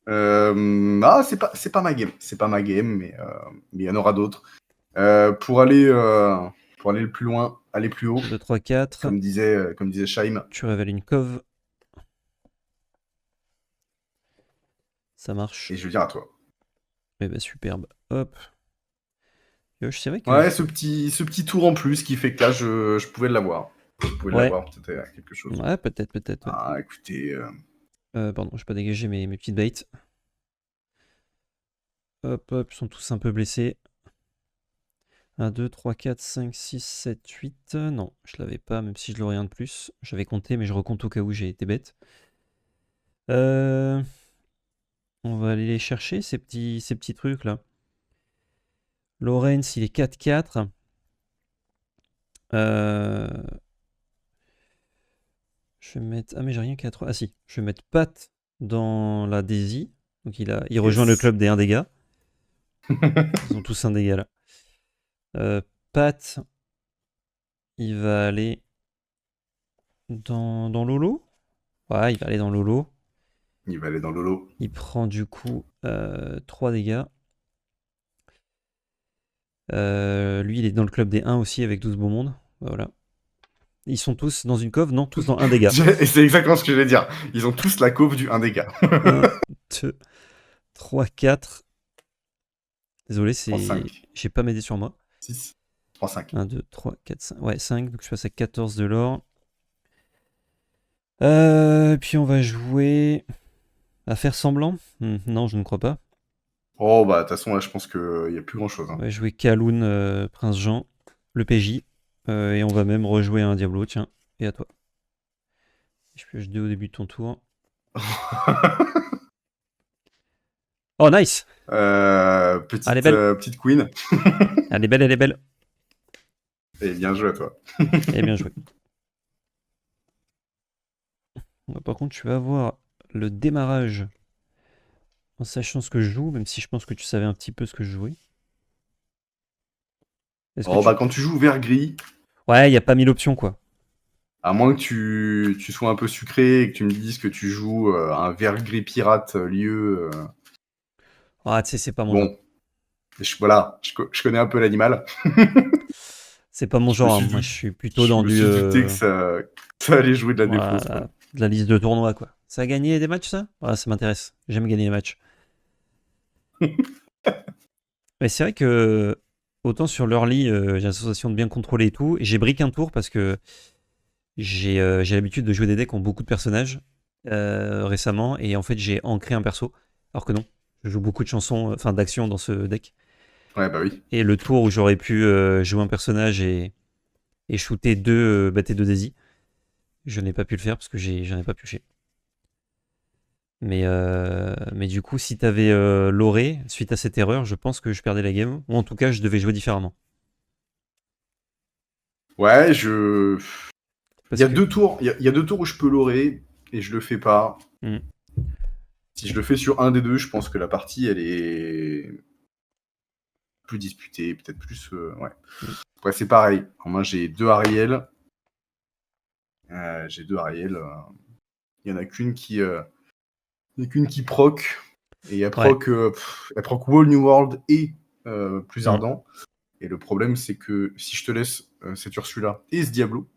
Ah, c'est pas ma game. C'est pas ma game, mais il y en aura d'autres. Pour aller le plus loin, aller plus haut, 2, 3, 4. comme disait Shaim. Tu révèles une cove. Ça marche. Et je veux dire à toi. Eh ben superbe. Hop. Pioche, c'est vrai que... Ouais, ce petit tour en plus qui fait que là, je pouvais l'avoir. Je pouvais Ouais. l'avoir peut-être à quelque chose. Ouais, peut-être. Ouais. Ah, écoutez. Pardon, je vais pas dégager mes petites baits. Hop, ils sont tous un peu blessés. 1, 2, 3, 4, 5, 6, 7, 8. Non, je l'avais pas, même si je l'aurais un de plus. J'avais compté, mais je recompte au cas où j'ai été bête. On va aller les chercher, ces petits trucs là. Lawrence, il est 4-4. Je vais mettre... Ah mais j'ai rien qu'à 3. Ah si, je vais mettre Pat dans la Daisy. Donc il rejoint le club des 1 dégât. Ils ont tous 1 dégât là. Pat, il va aller dans Lolo. Ouais, il va aller dans Lolo. Il va aller dans Lolo. Il prend du coup 3 dégâts. Lui, il est dans le club des 1 aussi avec 12 beaux mondes. Voilà. Ils sont tous dans une cove, non, tous dans 1 dégât. Et c'est exactement ce que je vais dire. Ils ont tous la couve du 1 dégât. 1, 2, 3, 4. Désolé, c'est... 5. J'ai pas m'aider sur moi. 6. 3, 5. 1, 2, 3, 4, 5. Ouais, 5. Donc je passe à 14 de l'or. Puis on va jouer... À faire semblant non, je ne crois pas. Oh, bah, de toute façon, là, je pense qu'il n'y a plus grand-chose. Hein. On va jouer Kaloun, Prince Jean, le PJ. Et on va même rejouer un Diablo, tiens. Et à toi. Je pioche 2 au début de ton tour. Oh, nice! Petite queen. Elle est belle, elle est belle. Et bien joué à toi. Et bien joué. Par contre, tu vas avoir le démarrage en sachant ce que je joue, même si je pense que tu savais un petit peu ce que je jouais. Bah, quand tu joues vert gris. Ouais, il n'y a pas 1000 options, quoi. À moins que tu sois un peu sucré et que tu me dises que tu joues un vert gris pirate lieu. Ah, tu sais, c'est pas mon genre. Voilà, je connais un peu l'animal. C'est pas mon genre, hein. Moi je suis plutôt dans du... Je me suis douté que ça allait jouer de la défausse. Voilà. de la liste de tournois, quoi. Ça a gagné des matchs, ça? Ah, ça m'intéresse. J'aime gagner les matchs. Mais c'est vrai que, autant sur l'early, j'ai l'impression de bien contrôler et tout, et j'ai brick un tour parce que j'ai l'habitude de jouer des decks qui ont beaucoup de personnages récemment, et en fait, j'ai ancré un perso. Alors que non, je joue beaucoup de chansons, enfin d'actions dans ce deck. Ouais, bah oui. Et le tour où j'aurais pu jouer un personnage et shooter deux deux Daisy, je n'ai pas pu le faire parce que j'en ai pas pioché. Mais du coup, si t'avais loré suite à cette erreur, je pense que je perdais la game. Ou en tout cas, je devais jouer différemment. Ouais, il Parce y a que. 2 tours. Il y a 2 tours où je peux l'orer et je le fais pas. Hmm. Si je le fais sur un des deux, je pense que la partie, elle est plus disputée, peut-être plus. Ouais. Hmm. Après, c'est pareil. En main, j'ai 2 Ariel. J'ai 2 Ariel. Il y en a qu'une qui. Il y en a qu'une qui proc. Et elle Ouais. proc, elle proc Wall New World et plus Hmm. ardent. Et le problème, c'est que si je te laisse cette Ursula et ce Diablo,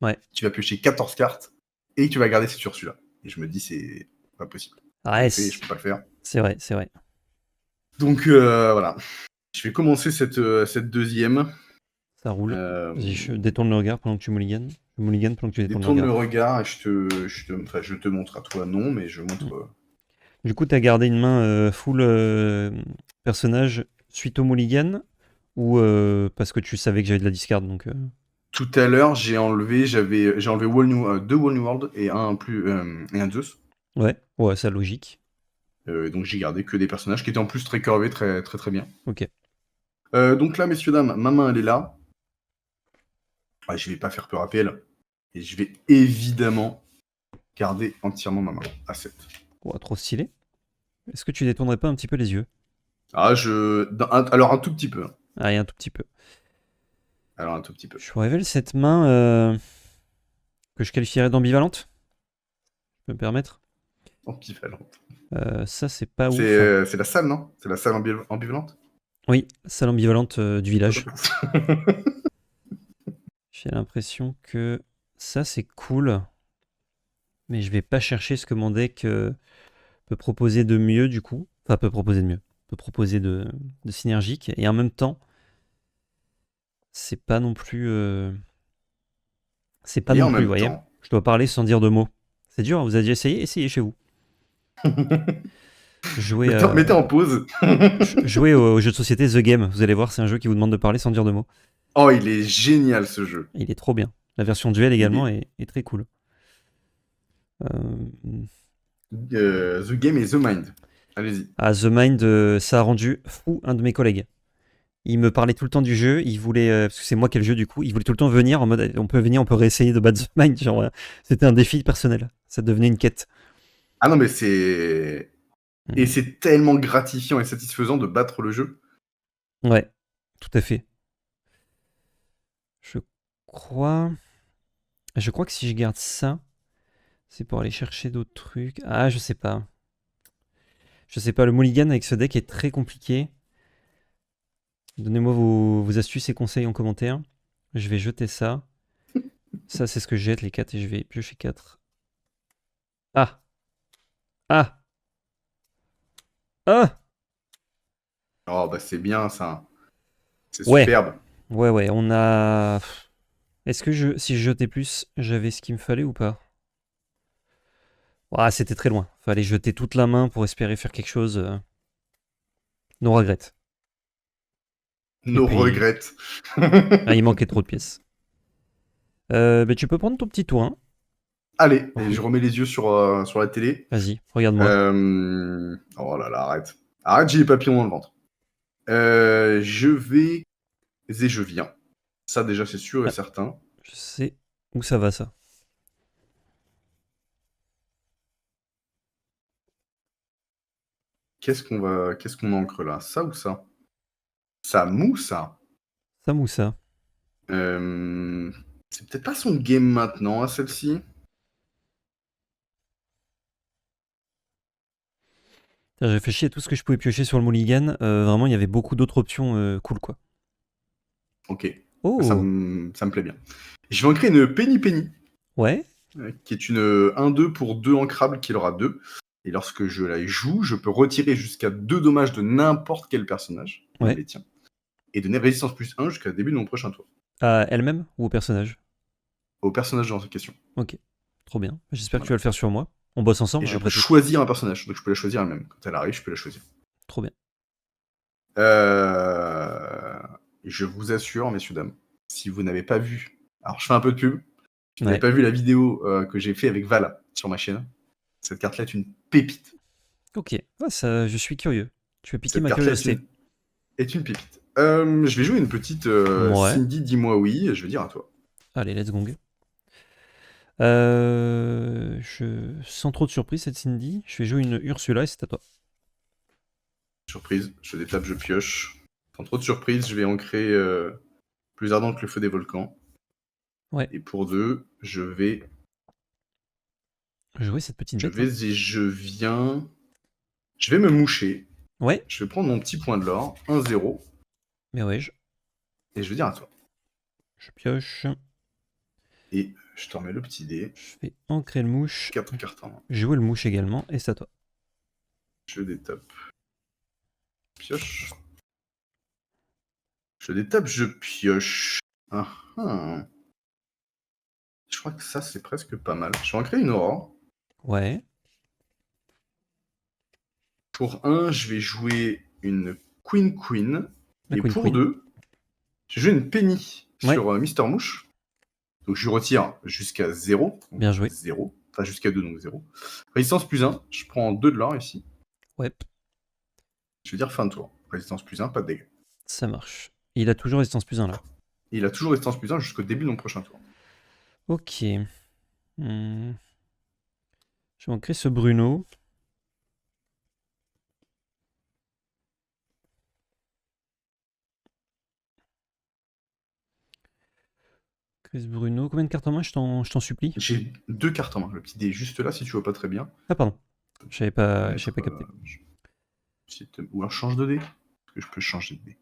Ouais. tu vas piocher 14 cartes et tu vas garder cette Ursula. Et je me dis, c'est pas possible. Je Ouais, le fais et je peux pas le faire. c'est vrai, c'est vrai. Donc voilà. Je vais commencer cette deuxième. Ça roule. Euh, Vas-y, je détourne le regard pendant que tu mulliganes. Je mulligane pendant que tu détournes le Détourne le regard. regard et enfin, je te montre à toi, non, mais je Hmm. montre. Du coup, t'as gardé une main full personnage suite au mulligan ou parce que tu savais que j'avais de la discard donc. Tout à l'heure, j'ai enlevé deux Wall New World et et un Zeus. Ouais, ouais, ça logique. Donc j'ai gardé que des personnages qui étaient en plus très curvés, très très très bien. Ok. Donc là, messieurs, dames, ma main, elle est là. Ah, je vais pas faire peur à PL. Et je vais évidemment garder entièrement ma main à 7. Ouais, trop stylé. Est-ce que tu détournerais pas un petit peu les yeux? Ah, alors un tout petit peu. Ah, et un tout petit peu. Alors un tout petit peu. Je vous révèle cette main que je qualifierais d'ambivalente. Je peux me permettre. Ambivalent. Ça, c'est pas ouf. C'est la salle, non? C'est la salle ambivalente? Oui, salle ambivalente du village. J'ai l'impression que ça, c'est cool. Mais je vais pas chercher ce que mon deck peut proposer de mieux, du coup. Enfin, peut proposer de mieux. Peut proposer de synergique. Et en même temps, c'est pas non plus. C'est pas Et non en plus, vous même voyez. temps. Je dois parler sans dire de mots. C'est dur, vous avez déjà essayé? Essayez chez vous. Jouer, Mettez en pause. jouer au jeu de société The Game. Vous allez voir, c'est un jeu qui vous demande de parler sans dire de mots. Oh, il est génial ce jeu. Il est trop bien. La version duel Il également est est très cool. The Game et The Mind. Allez-y. À The Mind, ça a rendu fou un de mes collègues. Il me parlait tout le temps du jeu, il voulait, parce que c'est moi qui ai le jeu du coup, il voulait tout le temps venir en mode on peut venir, on peut réessayer de battre The Mind. Genre, c'était un défi personnel. Ça devenait une quête. Ah non, mais c'est. Et Mm. c'est tellement gratifiant et satisfaisant de battre le jeu. Ouais, tout à fait. Je crois. Je crois que si je garde ça, c'est pour aller chercher d'autres trucs. Ah, je sais pas. Je sais pas, le mulligan avec ce deck est très compliqué. Donnez-moi vos astuces et conseils en commentaire. Je vais jeter ça. Ça, c'est ce que je jette, les 4, et je vais piocher 4. Ah! Ah! Ah! Oh, bah c'est bien ça. C'est Ouais! superbe. Ouais, ouais, on a. Est-ce que si je jetais plus, j'avais ce qu'il me fallait ou pas? Ah, c'était très loin. Fallait jeter toute la main pour espérer faire quelque chose. No regrette. Et Nos puis, regrettes. ah, il manquait trop de pièces. Mais tu peux prendre ton petit tour, hein? Allez, et je Oui. remets les yeux sur la télé. Vas-y, regarde-moi. Oh là là, arrête. Arrête, j'ai les papillons dans le ventre. Je vais et je viens. Ça déjà, c'est sûr et Ah, certain. je sais où ça va, ça. Qu'est-ce qu'on ancre là? Ça ou ça? Ça mou, ça. Ça ou ça. Euh, C'est peut-être pas son game maintenant, hein, celle-ci. J'ai réfléchi à tout ce que je pouvais piocher sur le mulligan. Vraiment, il y avait beaucoup d'autres options cool, quoi. Ok, Oh! ça me plaît bien. Je vais ancrer une Penny Penny. Ouais. qui est une 1-2 pour 2 ancrables qu'il aura 2. Et lorsque je la joue, je peux retirer jusqu'à 2 dommages de n'importe quel personnage, même Ouais. les tiens, et donner résistance plus 1 jusqu'à le début de mon prochain tour. À elle-même ou au personnage? Au personnage en question. Ok, trop bien. J'espère que tu Voilà. vas le faire sur moi. On bosse Et ensemble, je peux après tout. choisir un personnage, donc je peux la choisir elle-même. Quand elle arrive, je peux la choisir. Trop bien. Je vous assure, messieurs, dames, si vous n'avez pas vu, alors je fais un peu de pub, si vous Ouais. n'avez pas vu la vidéo que j'ai fait avec Vala sur ma chaîne, cette carte-là est une pépite. Ok, ah, ça, je suis curieux. Tu veux piquer Cette ma carte-là curiosité. est une pépite. Je vais jouer une petite Ouais. Cindy, dis-moi oui, et je vais dire à toi. Allez, let's gong. Sans trop de surprise, cette Cindy, je vais jouer une Ursula et c'est à toi. Surprise, je détape, je pioche. Sans trop de surprise, je vais ancrer plus ardent que le feu des volcans. Ouais. Et pour 2, je vais Jouer cette petite bête. et je viens. Je vais me moucher. Ouais. Je vais prendre mon petit point de l'or, 1-0, Mais ouais, et je vais dire à toi. je pioche. Et je te remets le petit dé. Je vais ancrer le mouche. 4 cartes en main. Jouer le mouche également et c'est à toi. Je détape. Pioche. Je détape, je pioche. Ah, ah. Je crois que ça, c'est presque pas mal. Je vais en créer une aurore. Ouais. Pour 1, je vais jouer une Queen. La Et pour Queen. 2, je vais jouer une Penny Ouais. sur Mister Mouche. Donc je retire jusqu'à 0. Bien joué. 0. Enfin, jusqu'à 2, donc 0. Résistance plus 1. Je prends 2 de l'or ici. Ouais. Je vais dire fin de tour. Résistance plus 1, pas de dégâts. Ça marche. Il a toujours résistance plus 1 là. Et il a toujours résistance plus 1 jusqu'au début de mon prochain tour. Ok. Je vais ancrer ce Bruno. Chris Bruno. Combien de cartes en main, je t'en supplie? J'ai 2 cartes en main. Le petit dé est juste là si tu vois pas très bien. Ah pardon. Je n'avais pas capté. Ou alors change de dé. Parce que je peux changer de dé.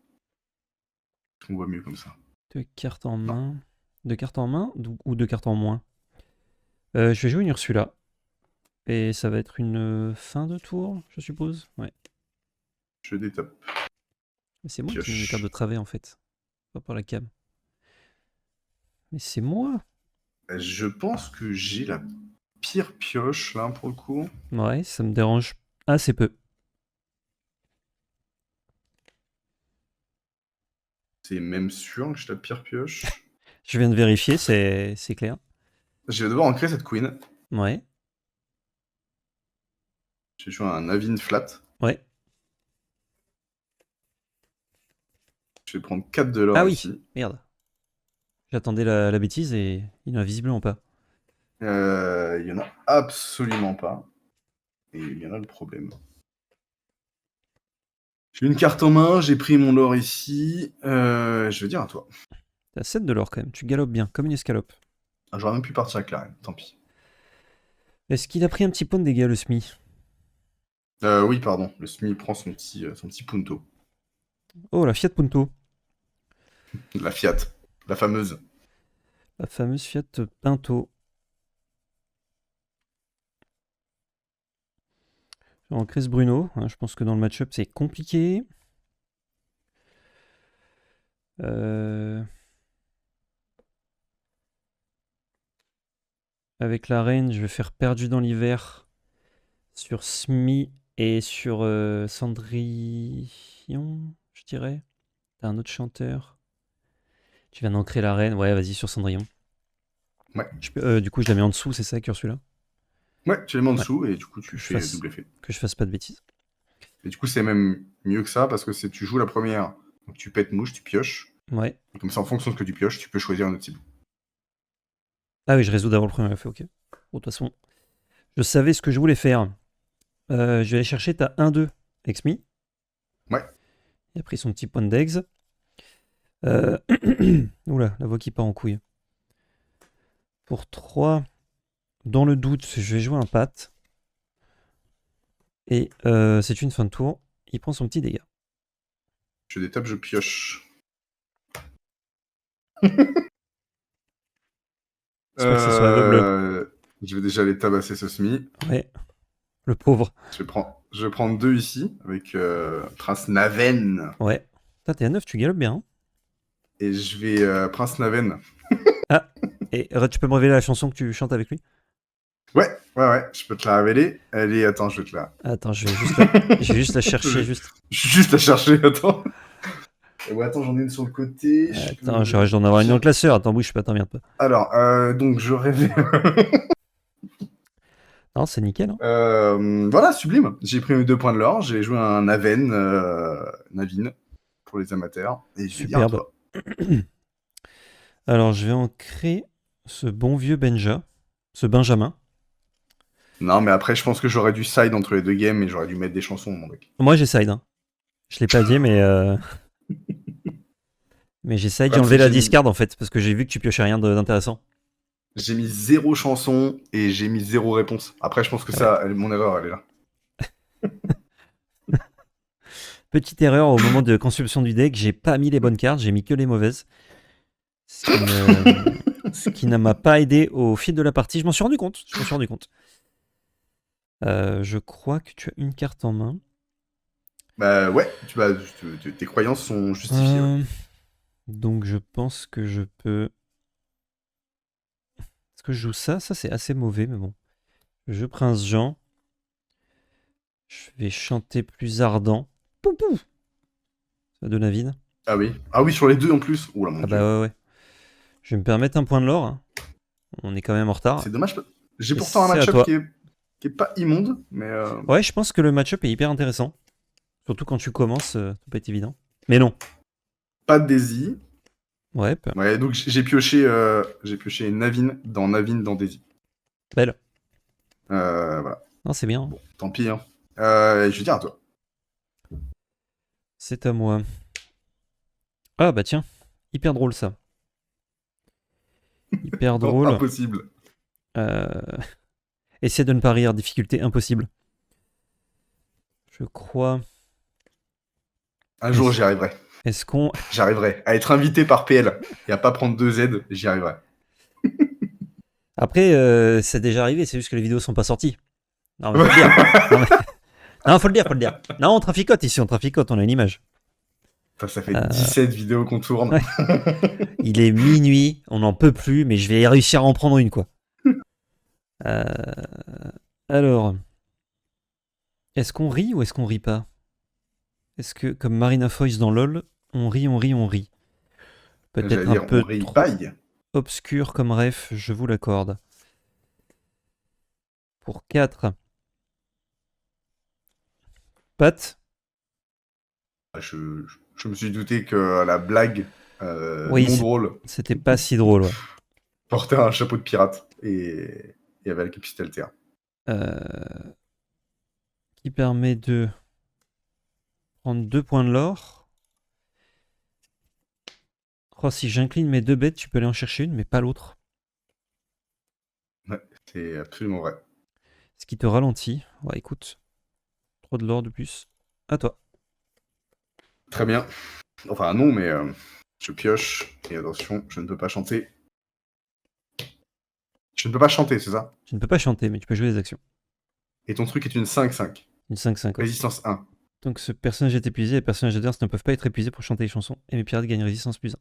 On voit mieux comme ça. 2 cartes en main. 2 cartes en main ou 2 cartes en moins? Je vais jouer une Ursula. Et ça va être une fin de tour, je suppose. Ouais. Je détape. Mais c'est moi qui ai Pioche. une carte de travers en fait. Pas par la cam. Mais c'est moi. Je pense que j'ai la pire pioche là pour le coup. Ouais, ça me dérange assez peu. C'est même sûr que j'ai la pire pioche. Je viens de vérifier, c'est clair. Je vais devoir en créer cette queen. Ouais. Je vais jouer un Avin flat. Ouais. Je vais prendre 4 de l'or Ah oui, ici. merde. J'attendais la bêtise et il n'y en a visiblement pas. Il y en a absolument pas. Et il y en a le problème. J'ai une carte en main, j'ai pris mon lore ici. Je vais dire à toi. T'as 7 de l'or quand même, tu galopes bien, comme une escalope. Ah, j'aurais même pu partir avec la reine, tant pis. Est-ce qu'il a pris un petit point de dégâts le SMI? Oui, pardon. Le SMI prend son petit punto. Oh, la Fiat Punto. La Fiat. La fameuse. La fameuse Fiat Pinto. En Chris Bruno, hein, je pense que dans le match-up c'est compliqué. Avec la reine, je vais faire perdu dans l'hiver sur Smi et sur Cendrillon, je dirais. T'as un autre chanteur. Tu viens d'ancrer la reine. Ouais, vas-y, sur Cendrillon. Ouais. Du coup, je la mets en dessous, c'est ça, Ursula? Ouais, tu les mets en dessous et du coup, tu Que je fais fasse- double effet. Que je fasse pas de bêtises. Et du coup, c'est même mieux que ça parce que tu joues la première, donc tu pètes mouche, tu pioches. Ouais. Et comme ça, en fonction de ce que tu pioches, tu peux choisir un autre cible. Ah oui, je résous d'abord le premier effet, ok. Bon, de toute façon, je savais ce que je voulais faire. Je vais aller chercher ta 1-2, Exmi. Ouais. Il a pris son petit point d'ex. Oula, la voix qui part en couille. Pour 3, dans le doute, je vais jouer un pat. Et c'est une fin de tour. Il prend son petit dégât. Je détape, je pioche. J'espère que c'est sur la voie bleue. Je vais déjà les tabasser ce semi. Ouais, le pauvre. Je vais prendre 2 ici avec Prince Naven. Ouais. Putain, t'es à 9, tu galopes bien. Hein. Et je vais Prince Naven. Ah, et tu peux me révéler la chanson que tu chantes avec lui? Ouais, je peux te la révéler. Elle est. Attends, je vais te la. Attends, je vais juste la chercher, juste. Je vais juste la chercher, attends. Ouais, attends, j'en ai une sur le côté. Attends, j'aurais d'en avoir une dans le classeur. Attends, bouge pas, t'emmerdes pas. Alors, donc je révèle. Non, c'est nickel. Hein. Voilà, sublime. J'ai pris mes 2 points de l'or. J'ai joué un Naven, Navin, pour les amateurs. Et je vais dire à Superbe. toi. Alors, je vais ancrer ce bon vieux ce Benjamin. Non, mais après, je pense que j'aurais dû side entre les 2 games et j'aurais dû mettre des chansons, mon mec. Moi, j'essaye. Hein. Je l'ai pas dit, mais j'essaye. J'ai Ouais, enlevé la j'ai mis- discard en fait, parce que j'ai vu que tu piochais rien d'intéressant. J'ai mis 0 chanson et j'ai mis 0 réponse. Après, je pense que Ouais. mon erreur, elle est là. Petite erreur au moment de conception du deck, j'ai pas mis les bonnes cartes, j'ai mis que les mauvaises. Ce qui ne m'a pas aidé au fil de la partie. Je m'en suis rendu compte. Je crois que tu as une carte en main. Bah ouais, tes croyances sont justifiées. Ouais. Donc je pense que je peux. Est-ce que je joue ça? Ça c'est assez mauvais, mais bon. Je Prince Jean. Je vais chanter plus ardent. Pou pou. Ça donne Navid. Ah oui, sur les 2 en plus. Oula, mon Ah dieu. bah ouais. Je vais me permettre un point de l'or. Hein. On est quand même en retard. C'est dommage. J'ai Et pourtant un c'est à match-up toi. qui est pas immonde, mais. Ouais, je pense que le match-up est hyper intéressant. Surtout quand tu commences, ça peut être évident. Mais non. Pas de Daisy. Ouais, Ouais, donc j'ai pioché Navin dans Daisy. belle. Voilà. Non, c'est bien. Bon, tant pis. Hein. Je vais dire à toi. C'est à moi. Ah bah tiens, hyper drôle ça. Hyper Non, drôle. impossible. Essaie de ne pas rire, difficulté impossible. Je crois. Un jour, j'y arriverai. Est-ce qu'on. J'arriverai à être invité par PL et à pas prendre 2 Z, j'y arriverai. Après, c'est déjà arrivé, c'est juste que les vidéos sont pas sorties. Non, mais faut le dire. Non, mais... non, faut le dire. Non, on traficote ici, on a une image. Enfin, ça fait 17 vidéos qu'on tourne. Ouais. Il est minuit, on n'en peut plus, mais je vais réussir à en prendre une, quoi. Alors. Est-ce qu'on rit ou est-ce qu'on rit pas? Est-ce que, comme Marina Foïs dans LoL, on rit? Peut-être un peu trop paille. obscur comme ref, je vous l'accorde. Pour 4. Pat. Je me suis douté que la blague Oui, non drôle c'était pas si drôle. Ouais. portait un chapeau de pirate et avait la capacité alter. Qui permet de prendre 2 points de l'or. Oh, si j'incline mes 2 bêtes, tu peux aller en chercher une, mais pas l'autre. Ouais, c'est absolument vrai. Ce qui te ralentit. Ouais, écoute. Trop de l'or de plus. À toi. Très bien. Enfin, non, mais je pioche. Et attention, je ne peux pas chanter. Je ne peux pas chanter, c'est ça? Tu ne peux pas chanter, mais tu peux jouer des actions. Et ton truc est une 5-5. Une 5-5. Ouais. Résistance 1. Donc ce personnage est épuisé, les personnages adverses ne peuvent pas être épuisés pour chanter les chansons, et mes pirates gagnent résistance plus 1.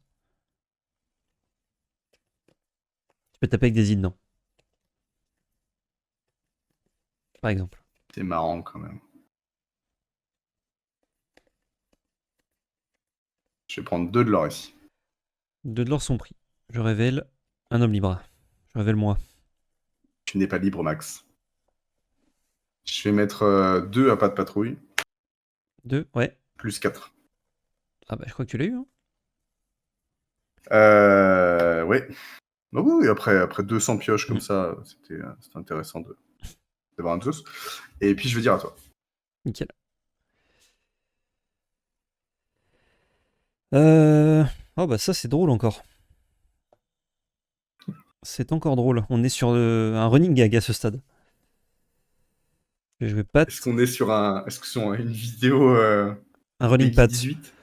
Tu peux taper avec des îles, non? Par exemple. C'est marrant quand même. Je vais prendre 2 de l'or ici. 2 de l'or sont pris. Je révèle un homme libre. Je révèle moi. Tu n'es pas libre, Max. Je vais mettre 2 à pas de patrouille. 2, ouais. Plus 4. Ah bah je crois que tu l'as eu. Hein. Ouais. Bah oui, après 200 pioches comme ça, c'était intéressant d'avoir un tous. Et puis je vais dire à toi. Nickel. Oh bah ça c'est drôle encore. C'est encore drôle. On est sur un running gag à ce stade. Je vais pas. Est-ce qu'on est sur une vidéo Un running Peggy pat. 18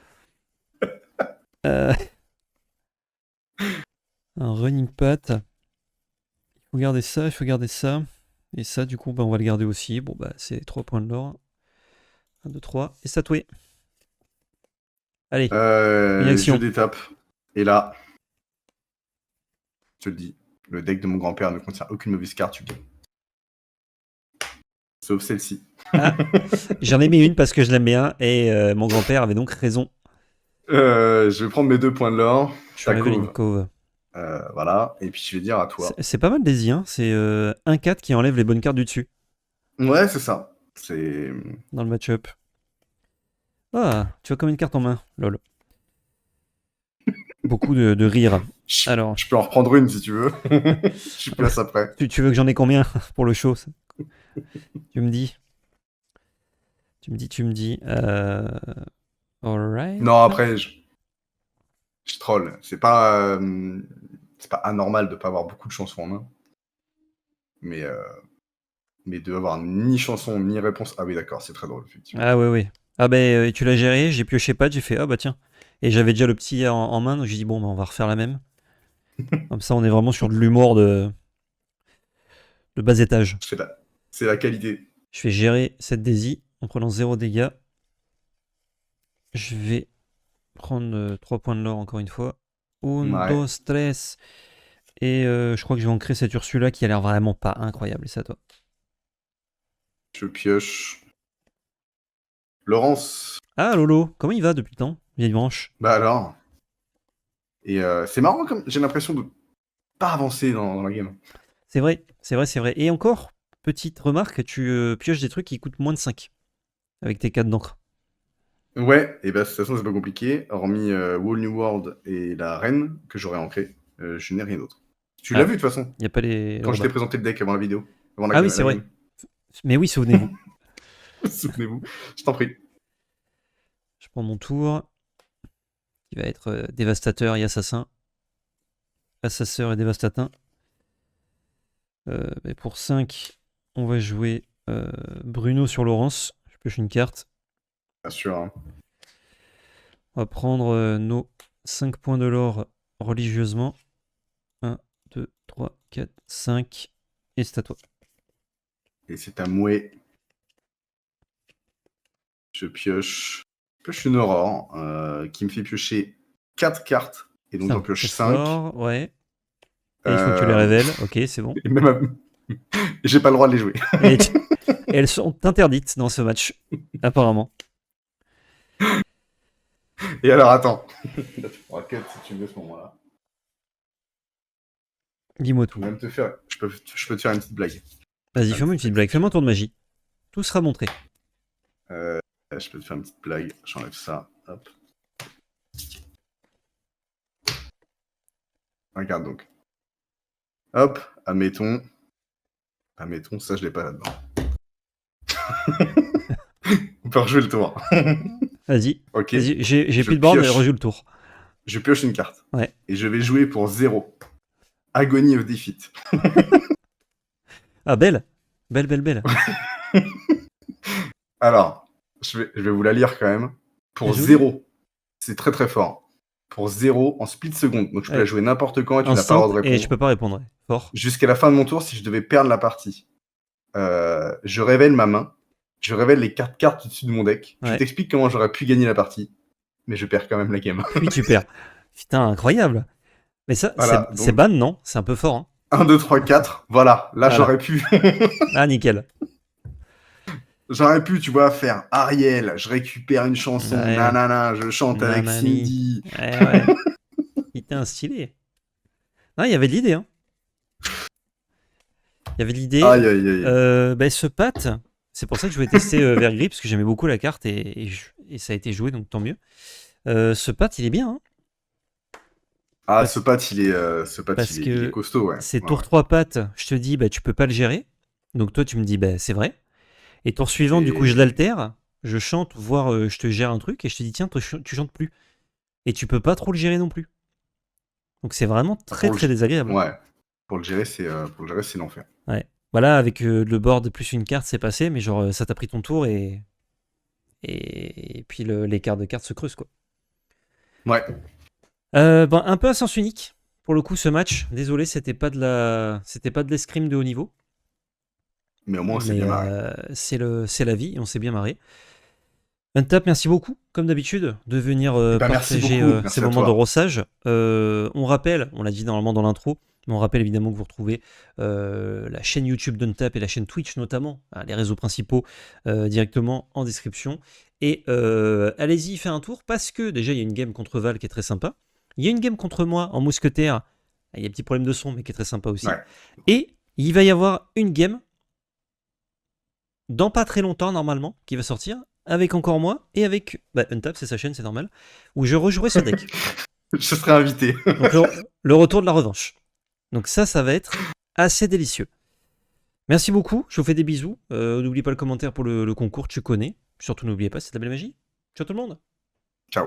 Un running pat. Il Faut garder ça, il faut garder ça. Et ça, du coup, bah, on va le garder aussi. Bon, bah, c'est 3 points de l'or. 1, 2, 3. Et tatoué. Allez, une Je action. détape. Et là, je te le dis, le deck de mon grand-père ne contient aucune mauvaise carte, tu gagnes. Sauf celle-ci. Ah, j'en ai mis une parce que je l'aime bien. Et mon grand-père avait donc raison. Je vais prendre mes 2 points de l'or. Je suis Ta arrivé à une cove. cove. Voilà. Et puis je vais dire à toi. C'est pas mal des hein. C'est 1-4 qui enlève les bonnes cartes du dessus Ouais, c'est ça. C'est. dans le match-up. Ah, tu as combien de cartes en main? Lol. Beaucoup de rire. Alors, Je peux en reprendre une si tu veux. Je suis place après. tu veux que j'en ai combien pour le show? Tu me dis. Tu me dis. Alright. Non, après, je troll. C'est pas anormal de pas avoir beaucoup de chansons en main. Mais de avoir ni chanson ni réponse. Ah oui, d'accord, c'est très drôle, effectivement. Ah oui. Ah ben, tu l'as géré, j'ai pioché pas, j'ai fait, ah bah tiens. Et j'avais déjà le petit en main, donc j'ai dit, bon, bah, on va refaire la même. Comme ça, on est vraiment sur de l'humour de bas étage. C'est la qualité. Je vais gérer cette Daisy en prenant 0 dégâts. Je vais prendre 3 points de l'or encore une fois. Un, Ouais. dos, stress. Et je crois que je vais ancrer cette Ursula qui a l'air vraiment pas incroyable. Et c'est à toi. Je pioche. Laurence. Ah, Lolo, comment il va depuis le temps? Vieille branche. Bah alors. Et c'est marrant, comme j'ai l'impression de pas avancer dans la game. C'est vrai. Et encore, petite remarque, tu pioches des trucs qui coûtent moins de 5 avec tes 4 d'encre. Ouais, et bah de toute façon, c'est pas compliqué. Hormis Whole New World et la reine que j'aurais ancrée, je n'ai rien d'autre. Tu l'as Ah, vu de toute façon, il n'y a pas les. quand je t'ai présenté le deck avant la vidéo. Avant la Ah oui, game, c'est vrai. Mais oui, souvenez-vous. Souvenez-vous. Je t'en prie. Je prends mon tour. Qui va être dévastateur et assassin. Assasseur et dévastateur. Mais pour 5, on va jouer Bruno sur Laurence. Je pioche une carte. Bien sûr. Hein. On va prendre nos 5 points de l'or religieusement. 1, 2, 3, 4, 5. Et c'est à toi. Et c'est à Mouet. Je pioche une Aurore qui me fait piocher 4 cartes. Et donc j'en pioche 5. Ouais. Et il faut que tu les révèles. Ok, c'est bon. Et même j'ai pas le droit de les jouer. Et elles sont interdites dans ce match, apparemment. Et alors, attends. Là, tu pourras cut si tu veux ce moment-là. Dis-moi tout. Même te faire... je peux te faire une petite blague. Vas-y, fais-moi une petite blague. Fais-moi un tour de magie. Tout sera montré. Je peux te faire une petite blague. J'enlève ça. Hop. Regarde donc. Hop, admettons, ça je l'ai pas là-dedans. On peut rejouer le tour. Vas-y. Ok. Vas-y, j'ai plus de board, mais rejoue le tour. Je pioche une carte. Ouais. Et je vais jouer pour 0. Agony of Defeat. Ah, belle. Belle. Alors, je vais vous la lire quand même. Pour Joue. 0. C'est très très fort. Pour 0 en split seconde. Donc je peux la jouer n'importe quand et tu n'as pas le droit de répondre. Et je peux pas répondre. Fort. Jusqu'à la fin de mon tour, si je devais perdre la partie, je révèle ma main. Je révèle les 4 cartes au-dessus de mon deck. Je t'explique comment j'aurais pu gagner la partie. Mais je perds quand même la game. Oui, tu perds. Putain, incroyable. Mais ça, voilà, c'est ban, non? C'est un peu fort. Hein. 1, 2, 3, 4. Voilà. Là, j'aurais pu. Ah, nickel. J'aurais pu, tu vois, faire Ariel. Je récupère une chanson. Ouais. Nanana. Je chante avec Cindy. Ouais. Putain, stylé. Ah, il y avait de l'idée. Hein. Il y avait de l'idée. Aïe. Ce Pat, c'est pour ça que je voulais tester Vergris, parce que j'aimais beaucoup la carte et ça a été joué, donc tant mieux. Ce Pat, il est bien. Hein. Ah, ce Pat, il est costaud, ouais. C'est tour 3 pattes, je te dis, tu peux pas le gérer. Donc toi, tu me dis, c'est vrai. Et tour suivant, du coup, je l'altère, je chante, voire je te gère un truc, et je te dis, tiens, toi, tu chantes plus. Et tu peux pas trop le gérer non plus. Donc c'est vraiment très désagréable. Ouais. Pour le gérer, c'est l'enfer. Ouais. Voilà, avec le board plus une carte, c'est passé, mais genre, ça t'a pris ton tour et puis l'écart de cartes se creuse, quoi. Ouais. Un peu à sens unique, Pour le coup, ce match, désolé, c'était pas de l'escrime de haut niveau. Mais au moins, on s'est Mais bien marré. c'est la vie et on s'est bien marré. Untap, merci beaucoup, comme d'habitude, de venir Merci partager beaucoup. ces Merci à moments de toi. rossage. On rappelle, on l'a dit normalement dans l'intro, mais on rappelle évidemment que vous retrouvez la chaîne YouTube d'Untap et la chaîne Twitch notamment, hein, les réseaux principaux directement en description. Et allez-y, faites un tour parce que déjà il y a une game contre Val qui est très sympa. Il y a une game contre moi en mousquetaire. Il y a un petit problème de son, mais qui est très sympa aussi. Ouais. Et il va y avoir une game dans pas très longtemps normalement qui va sortir avec encore moi et avec Untap, c'est sa chaîne, c'est normal, où je rejouerai ce deck. Je serai invité. Donc le retour de la revanche. Donc ça va être assez délicieux. Merci beaucoup, je vous fais des bisous. N'oubliez pas le commentaire pour le concours, tu connais. Surtout n'oubliez pas, c'est de la belle magie. Ciao tout le monde. Ciao.